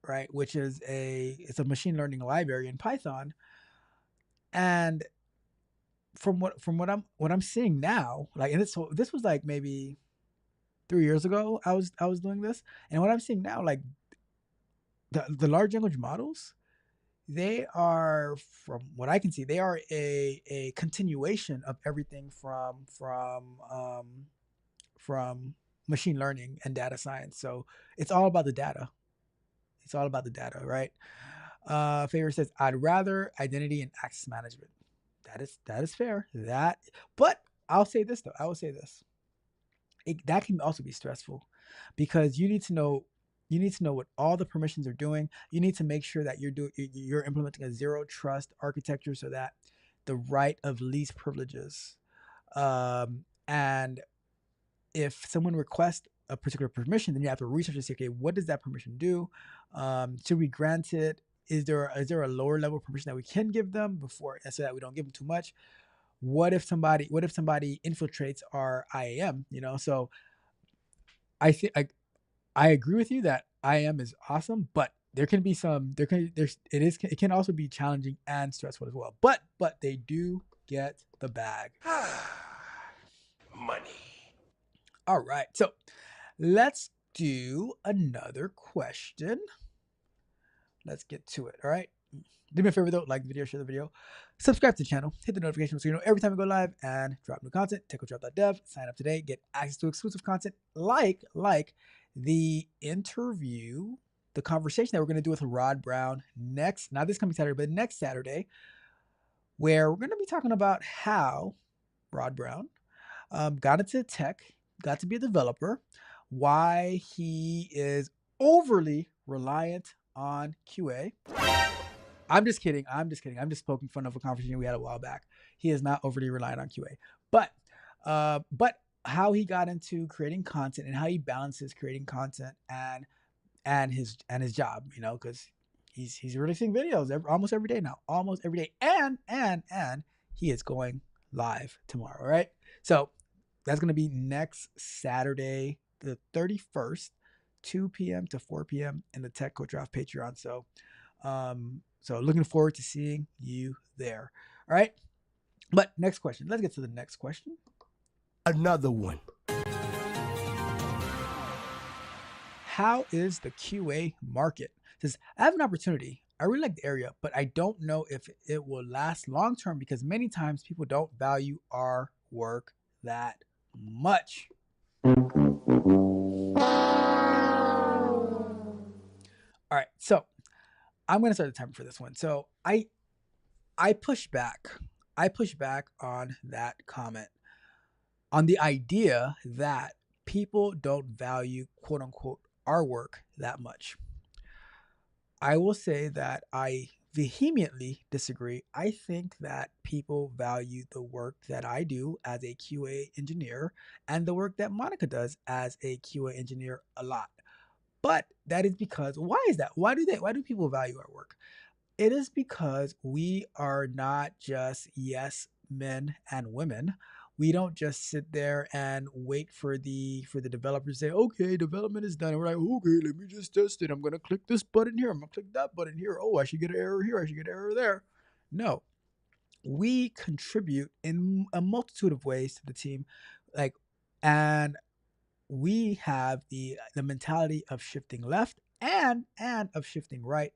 right, which is it's a machine learning library in Python. And from what I'm seeing now, like, and this was like maybe 3 years ago, I was doing this, and what I'm seeing now, like the large language models, they are, from what I can see, they are a continuation of everything from machine learning and data science. So it's all about the data. It's all about the data, right? Favor says, I'd rather identity and access management. That is fair. But I'll say this though. I will say this. That can also be stressful because you need to know what all the permissions are doing. You need to make sure that you're implementing a zero trust architecture so that the right of least privileges. And if someone requests a particular permission, then you have to research and say, okay, what does that permission do? Should we grant it? Is there a lower level permission that we can give them before, so that we don't give them too much? What if somebody infiltrates our IAM? So I think I agree with you that IAM is awesome, but it can also be challenging and stressful as well. But they do get the bag. Money. All right. So let's do another question. Let's get to it. All right. Do me a favor though, like the video, share the video, subscribe to the channel, hit the notification so you know every time we go live and drop new content. TechCoachDrop.dev. Sign up today, get access to exclusive content like the interview, the conversation that we're going to do with Rod Brown next, not this coming Saturday, but next Saturday, where we're going to be talking about how Rod Brown got into tech, got to be a developer, why he is overly reliant on QA. I'm just kidding. I'm just poking fun of a conversation we had a while back. He is not overly reliant on QA, but how he got into creating content and how he balances creating content and his job, you know, because he's releasing videos almost every day now, and he is going live tomorrow, right? So that's going to be next Saturday, the 31st, 2 p.m. to 4 p.m. in the Tech Coach Draft Patreon. So looking forward to seeing you there. All right. But next question. Let's get to the next question. Another one. How is the QA market? It says, I have an opportunity. I really like the area, but I don't know if it will last long term because many times people don't value our work that much. All right. So I'm going to start the timer for this one. So I push back. I push back on that comment, on the idea that people don't value, quote unquote, our work that much. I will say that I vehemently disagree. I think that people value the work that I do as a QA engineer and the work that Monica does as a QA engineer a lot. But that is because, why is that? Why do people value our work? It is because we are not just yes men and women. We don't just sit there and wait for the developers to say, okay, development is done. And we're like, okay, let me just test it. I'm gonna click this button here. I'm gonna click that button here. Oh, I should get an error here. I should get an error there. No, we contribute in a multitude of ways to the team, and we have the mentality of shifting left and of shifting right.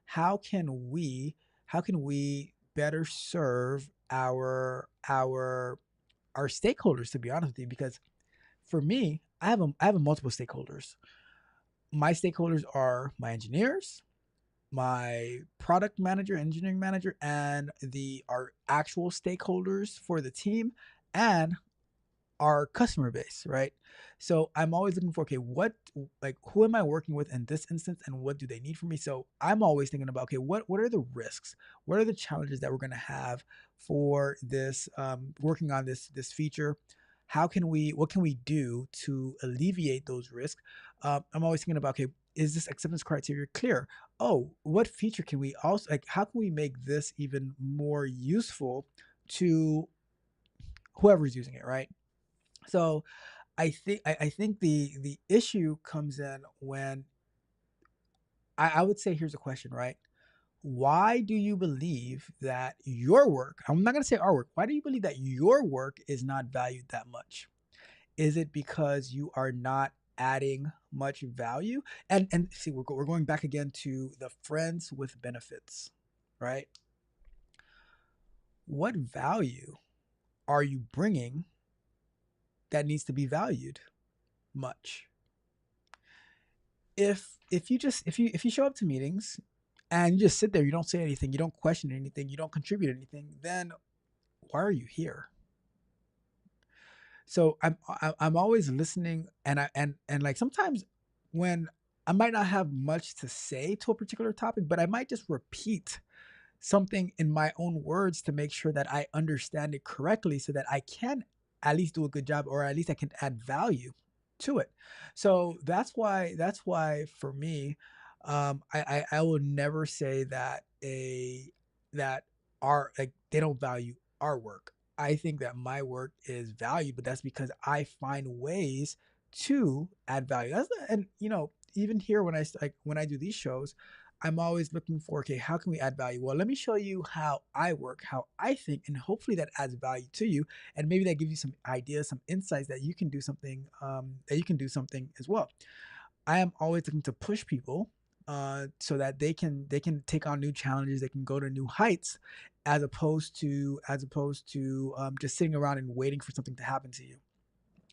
How can we better serve our stakeholders, to be honest with you? Because for me, I have multiple stakeholders. My stakeholders are my engineers, my product manager, engineering manager, and our actual stakeholders for the team, and our customer base, right? So I'm always looking for, okay, who am I working with in this instance and what do they need from me? So I'm always thinking about, okay, what are the risks? What are the challenges that we're going to have for this, working on this feature? What can we do to alleviate those risks? I'm always thinking about, okay, is this acceptance criteria clear? Oh, what feature can we also, how can we make this even more useful to whoever's using it, right? So I think the issue comes in when I would say, here's a question, right? Why do you believe that your work, I'm not going to say our work, why do you believe that your work is not valued that much? Is it because you are not adding much value? And see, we're going back again to the friends with benefits, right? What value are you bringing that needs to be valued much? If you show up to meetings and you just sit there, you don't say anything, you don't question anything, you don't contribute anything, then why are you here? So I'm always listening, and like sometimes when I might not have much to say to a particular topic, but I might just repeat something in my own words to make sure that I understand it correctly so that I can at least do a good job, or at least I can add value to it. So that's why for me, I will never say that they don't value our work. I think that my work is valued, but that's because I find ways to add value. And even here when I do these shows, I'm always looking for, okay, how can we add value? Well, let me show you how I work, how I think, and hopefully that adds value to you, and maybe that gives you some ideas, some insights that you can do something, as well. I am always looking to push people, so that they can take on new challenges, they can go to new heights, as opposed to just sitting around and waiting for something to happen to you.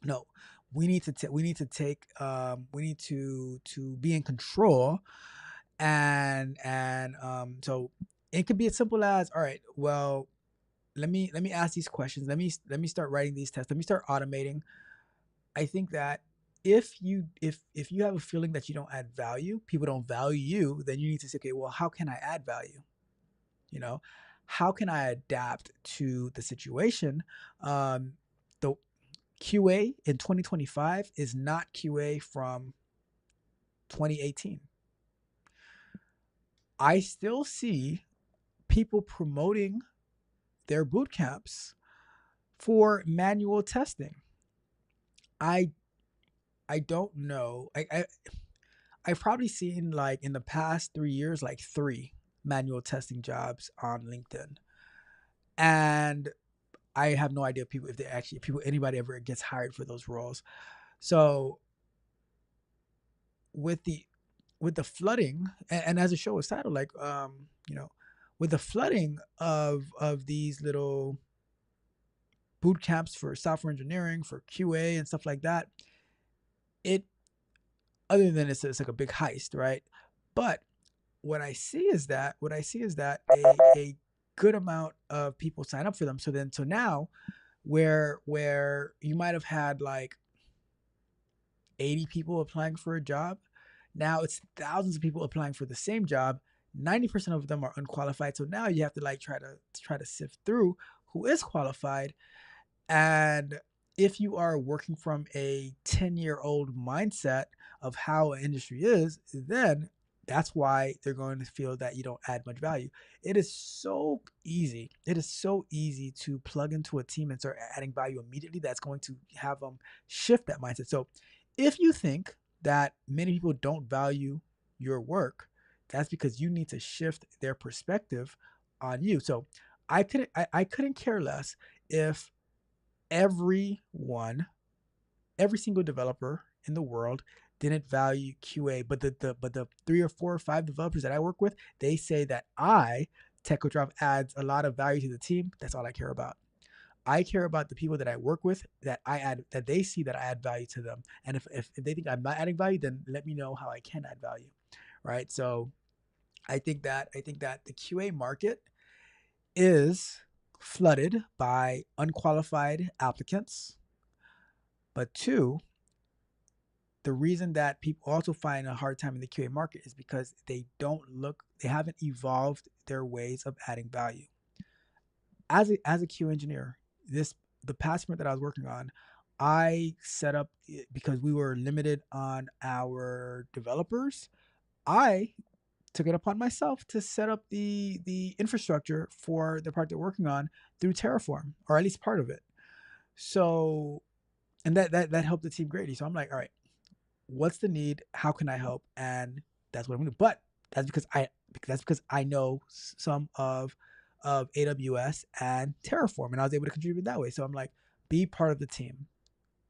No, we need to be in control, and so it could be as simple as, all right, well, let me ask these questions, let me start writing these tests, let me start automating. I think that if you have a feeling that you don't add value, people don't value you, then you need to say, okay, well, how can I add value? You know, how can I adapt to the situation? The QA in 2025 is not QA from 2018. I still see people promoting their boot camps for manual testing. I I don't know. I've probably seen, like, in the past 3 years, like, three manual testing jobs on LinkedIn, and I have no idea if people anybody ever gets hired for those roles. So with the with the flooding, and as the show is titled, like, with the flooding of these little boot camps for software engineering, for QA and stuff like that, it other than it's like a big heist, right? But what I see is that a good amount of people sign up for them. So now, where you might have had like 80 people applying for a job, now it's thousands of people applying for the same job. 90% of them are unqualified. So now you have to like try to sift through who is qualified. And if you are working from a 10-year-old mindset of how an industry is, then that's why they're going to feel that you don't add much value. It is so easy. It is so easy to plug into a team and start adding value immediately. That's going to have them shift that mindset. So if you think that many people don't value your work, that's because you need to shift their perspective on you. So I couldn't care less if everyone, every single developer in the world didn't value QA, but the 3 or 4 or 5 developers that I work with, they say that TechCoach adds a lot of value to the team. That's all I care about. I care about the people that I work with, that they see that I add value to them. And if they think I'm not adding value, then let me know how I can add value. Right. So I think that the QA market is flooded by unqualified applicants. But two, the reason that people also find a hard time in the QA market is because they haven't evolved their ways of adding value. As a QA engineer, the past sprint that I was working on, I set up, because we were limited on our developers. I took it upon myself to set up the infrastructure for the project we're working on through Terraform, or at least part of it. So, and that helped the team greatly. So I'm like, all right, what's the need? How can I help? And that's what I'm gonna do. But that's because I know some of AWS and Terraform, and I was able to contribute that way. So I'm like, be part of the team,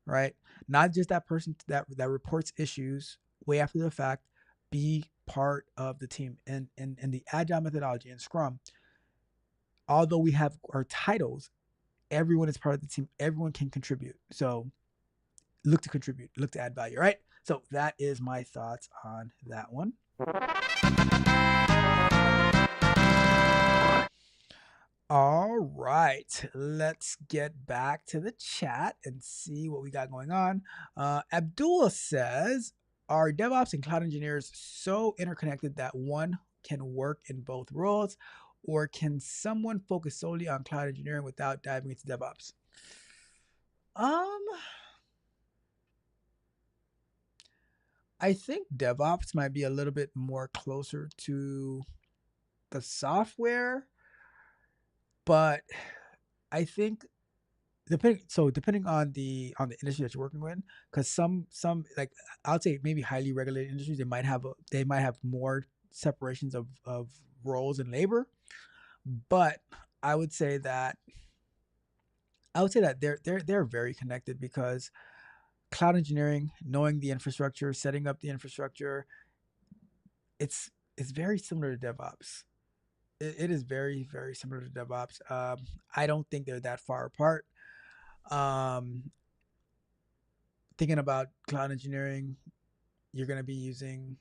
right? Not just that person that reports issues way after the fact. Be part of the team. And in the agile methodology and Scrum, although we have our titles, everyone is part of the team. Everyone can contribute. So look to contribute, look to add value, right? So that is my thoughts on that one. All right, let's get back to the chat and see what we got going on. Abdullah says, are DevOps and cloud engineers so interconnected that one can work in both roles, or can someone focus solely on cloud engineering without diving into DevOps? I think DevOps might be a little bit more closer to the software, but I think depending on the industry that you're working with, because some like, I would say maybe highly regulated industries, they might have more separations of roles and labor, but I would say that they're very connected because cloud engineering, knowing the infrastructure, setting up the infrastructure, it's it's very similar to DevOps. It is very very similar to DevOps. I don't think they're that far apart. Um, Thinking about cloud engineering, you're going to be using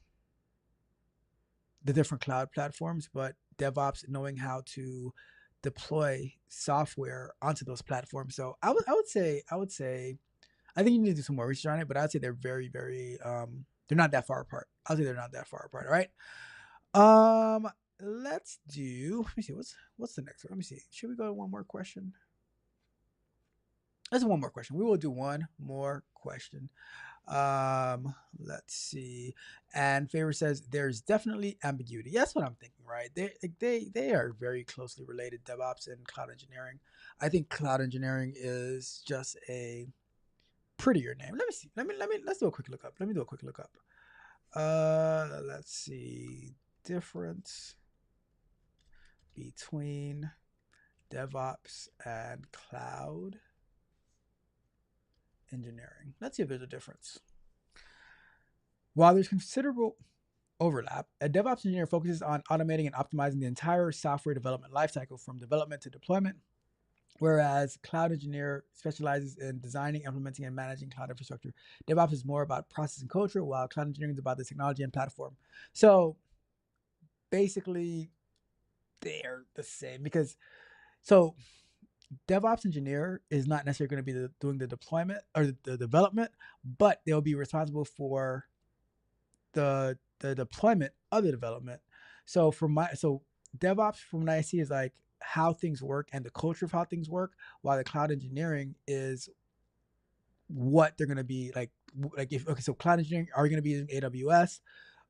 the different cloud platforms, but DevOps knowing how to deploy software onto those platforms. So I would say I think you need to do some more research on it, but I'd say they're very very they're not that far apart. I'll say they're not that far apart. All right. Let's do. Let me see. What's the next one? Let me see. Should we go to one more question? Let's do one more question. We will do one more question. Let's see. And Favor says there's definitely ambiguity. That's what I'm thinking, right? They are very closely related, DevOps and cloud engineering. I think cloud engineering is just a prettier name. Let me see. Let's do a quick look up. Let me do a quick look up. Let's see. Difference between DevOps and cloud engineering. Let's see if there's a difference. While there's considerable overlap, a DevOps engineer focuses on automating and optimizing the entire software development lifecycle from development to deployment, whereas cloud engineer specializes in designing, implementing, and managing cloud infrastructure. DevOps is more about process and culture, while cloud engineering is about the technology and platform. So basically, they're the same because so DevOps engineer is not necessarily going to be doing the deployment or the development, but they'll be responsible for the deployment of the development. So DevOps from what I see is like how things work and the culture of how things work, while the cloud engineering is what they're going to be like. Like if okay, so cloud engineering, are you going to be using AWS?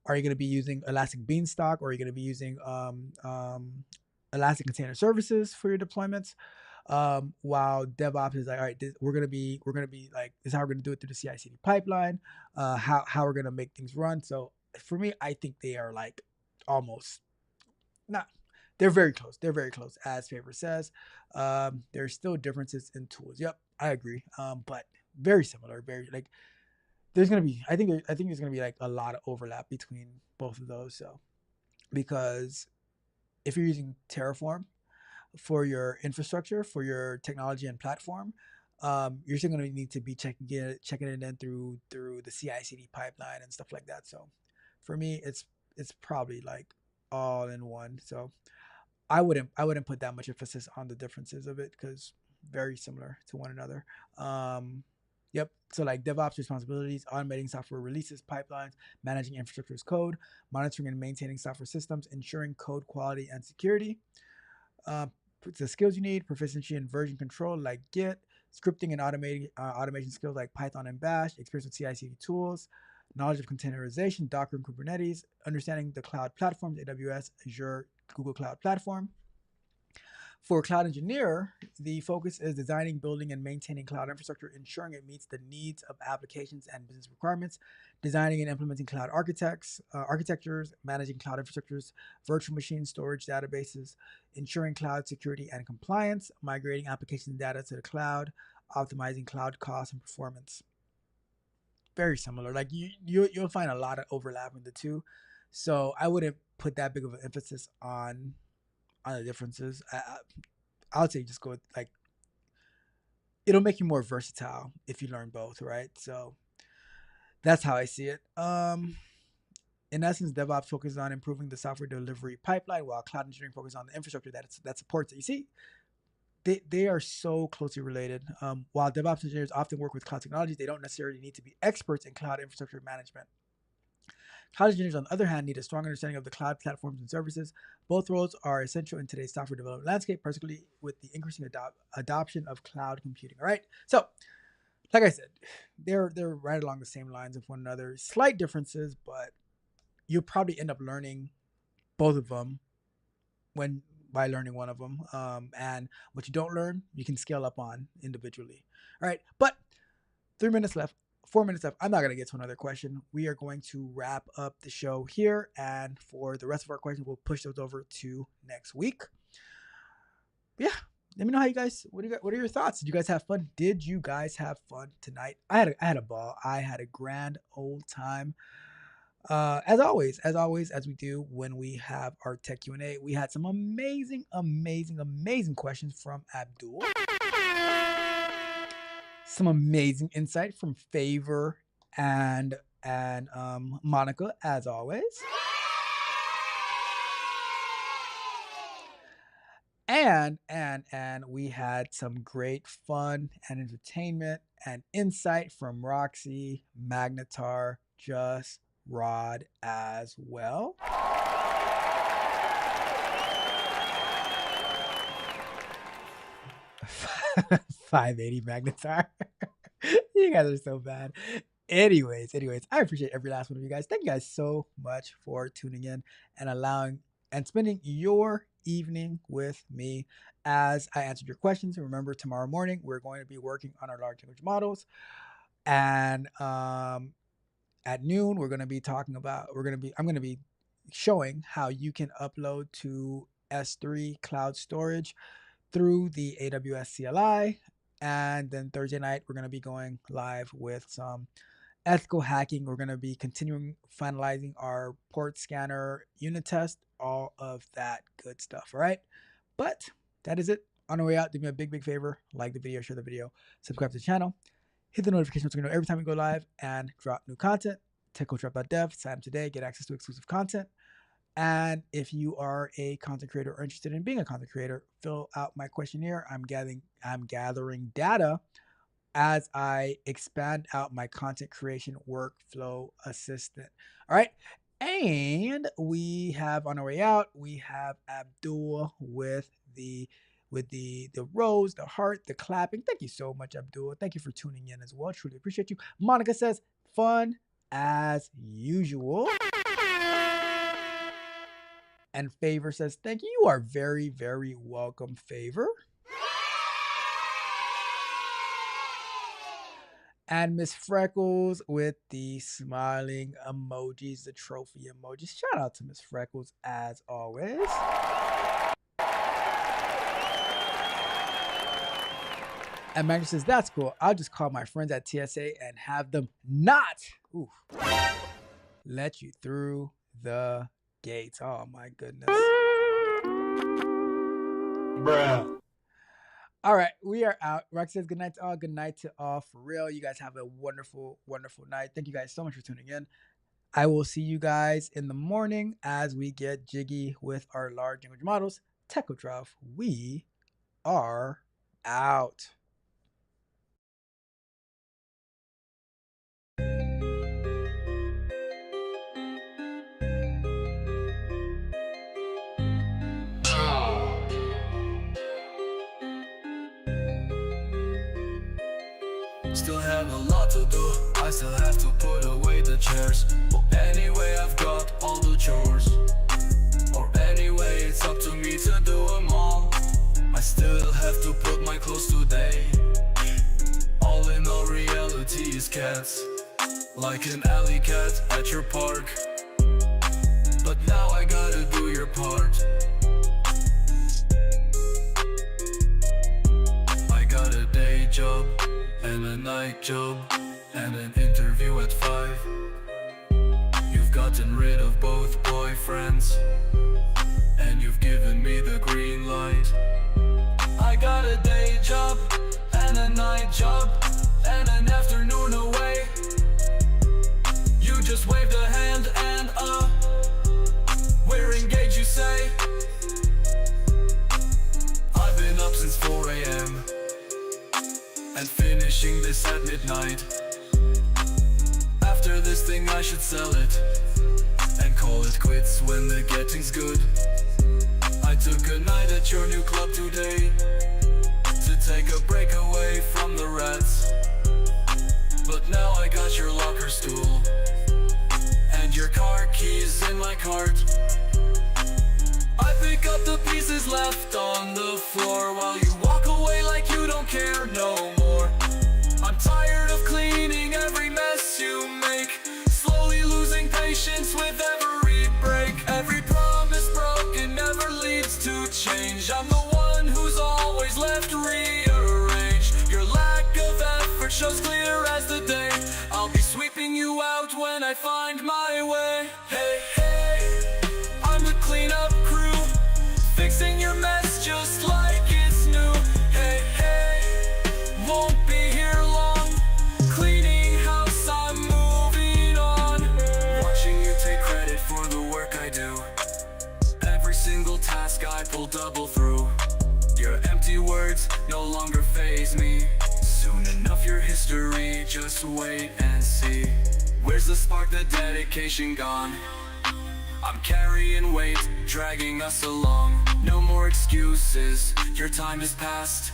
Are you going to be using Elastic Beanstalk, or are you going to be using Elastic Container Services for your deployments? While DevOps is like, all right, we're gonna be like, this is how we're gonna do it through the CI/CD pipeline. How we're gonna make things run. So for me, I think they are like almost not. They're very close. They're very close, as Favor says. There's still differences in tools. Yep, I agree. But very similar. Very like there's gonna be. I think there's gonna be like a lot of overlap between both of those. So because if you're using Terraform for your infrastructure, for your technology and platform, you're still going to need to be checking it in through the CI/CD pipeline and stuff like that. So, for me, it's probably like all in one. So, I wouldn't put that much emphasis on the differences of it because very similar to one another. Yep. So like DevOps responsibilities, automating software releases, pipelines, managing infrastructure as code, monitoring and maintaining software systems, ensuring code quality and security. Uh, the skills you need: proficiency in version control like Git, scripting and automation skills like Python and Bash, experience with CI/CD tools, knowledge of containerization, Docker and Kubernetes, understanding the cloud platforms, AWS, Azure, Google Cloud Platform. For cloud engineer, the focus is designing, building, and maintaining cloud infrastructure, ensuring it meets the needs of applications and business requirements, designing and implementing cloud architectures, managing cloud infrastructures, virtual machine storage databases, ensuring cloud security and compliance, migrating application data to the cloud, optimizing cloud costs and performance. Very similar. Like you'll find a lot of overlap in the two. So I wouldn't put that big of an emphasis on the differences. I would say just go with, like, it'll make you more versatile if you learn both, right? So that's how I see it. In essence, DevOps focuses on improving the software delivery pipeline, while cloud engineering focuses on the infrastructure that supports it. You see, they are so closely related. While DevOps engineers often work with cloud technologies, they don't necessarily need to be experts in cloud infrastructure management. Cloud engineers, on the other hand, need a strong understanding of the cloud platforms and services. Both roles are essential in today's software development landscape, particularly with the increasing adoption of cloud computing. All right. So, like I said, they're right along the same lines of one another. Slight differences, but you'll probably end up learning both of them by learning one of them. And what you don't learn, you can scale up on individually. All right. But 3 minutes left. 4 minutes up. I'm not going to get to another question. We are going to wrap up the show here. And for the rest of our questions, we'll push those over to next week. Yeah. Let me know how you guys, what are your thoughts? Did you guys have fun? Did you guys have fun tonight? I had a ball. I had a grand old time. As always, as we do when we have our tech Q&A, we had some amazing questions from Abdul. Some amazing insight from Favor and Monica, as always. And we had some great fun and entertainment and insight from Roxy, Magnetar, Just Rod as well. $5.80 Magnetar. You guys are so bad. Anyways, I appreciate every last one of you guys. Thank you guys so much for tuning in and allowing and spending your evening with me as I answered your questions. And remember, tomorrow morning we're going to be working on our large language models, and at noon I'm going to be showing how you can upload to S3 cloud storage through the AWS CLI. And then Thursday night we're going to be going live with some ethical hacking. We're going to be continuing finalizing our port scanner unit test, all of that good stuff. All right. But that is it. On our way out, do me a big favor. Like the video, share the video, subscribe to the channel, hit the notification so you know every time we go live and drop new content. TechCoachRep.dev, sign up today, get access to exclusive content. And if you are a content creator or interested in being a content creator, fill out my questionnaire. I'm gathering data as I expand out my content creation workflow assistant. All right. And we have, on our way out, we have Abdul with the rose, the heart, the clapping. Thank you so much, Abdul. Thank you for tuning in as well. Truly appreciate you. Monica says, fun as usual. And Favor says, thank you. You are very, very welcome, Favor. And Miss Freckles with the smiling emojis, the trophy emojis. Shout out to Miss Freckles as always. And Maggie says, that's cool. I'll just call my friends at TSA and have them not let you through the gates. Oh my goodness. Bruh. All right, we are out. Rox says good night to all. Good night to all. For real, you guys have a wonderful, wonderful night. Thank you guys so much for tuning in. I will see you guys in the morning as we get jiggy with our large language models. TechCoach, we are out. Still have a lot to do, I still have to put away the chairs. But anyway, I've got all the chores. Or anyway, it's up to me to do them all. I still have to put my clothes today. All in all, reality is cats, like an alley cat at your park. But now I gotta do your part. I got a day job and a night job and an interview at 5. You've gotten rid of both boyfriends and you've given me the green light. I got a day job and a night job and an afternoon away. You just waved a hand and we're engaged, you say. I've been up since 4 a.m. and finishing this at midnight. After this thing I should sell it and call it quits when the getting's good. I took a night at your new club today to take a break away from the rats. But now I got your locker stool and your car keys in my cart. I pick up the pieces left on the floor while you walk away like you don't care no more. I'm tired of cleaning every mess I find my way. Hey, hey, I'm the cleanup crew, fixing your mess just like it's new. Hey, hey, won't be here long, cleaning house, I'm moving on. Watching you take credit for the work I do, every single task I pull double through. Your empty words no longer faze me, soon enough your history, just wait and see. Where's the spark, the dedication gone? I'm carrying weight, dragging us along. No more excuses, your time is past.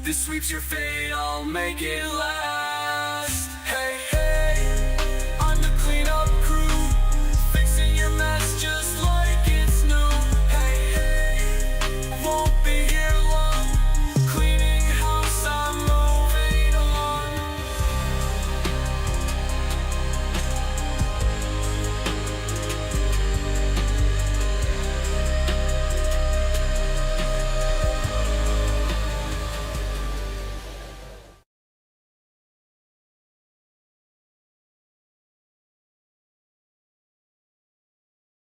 This sweeps your fate, I'll make it last.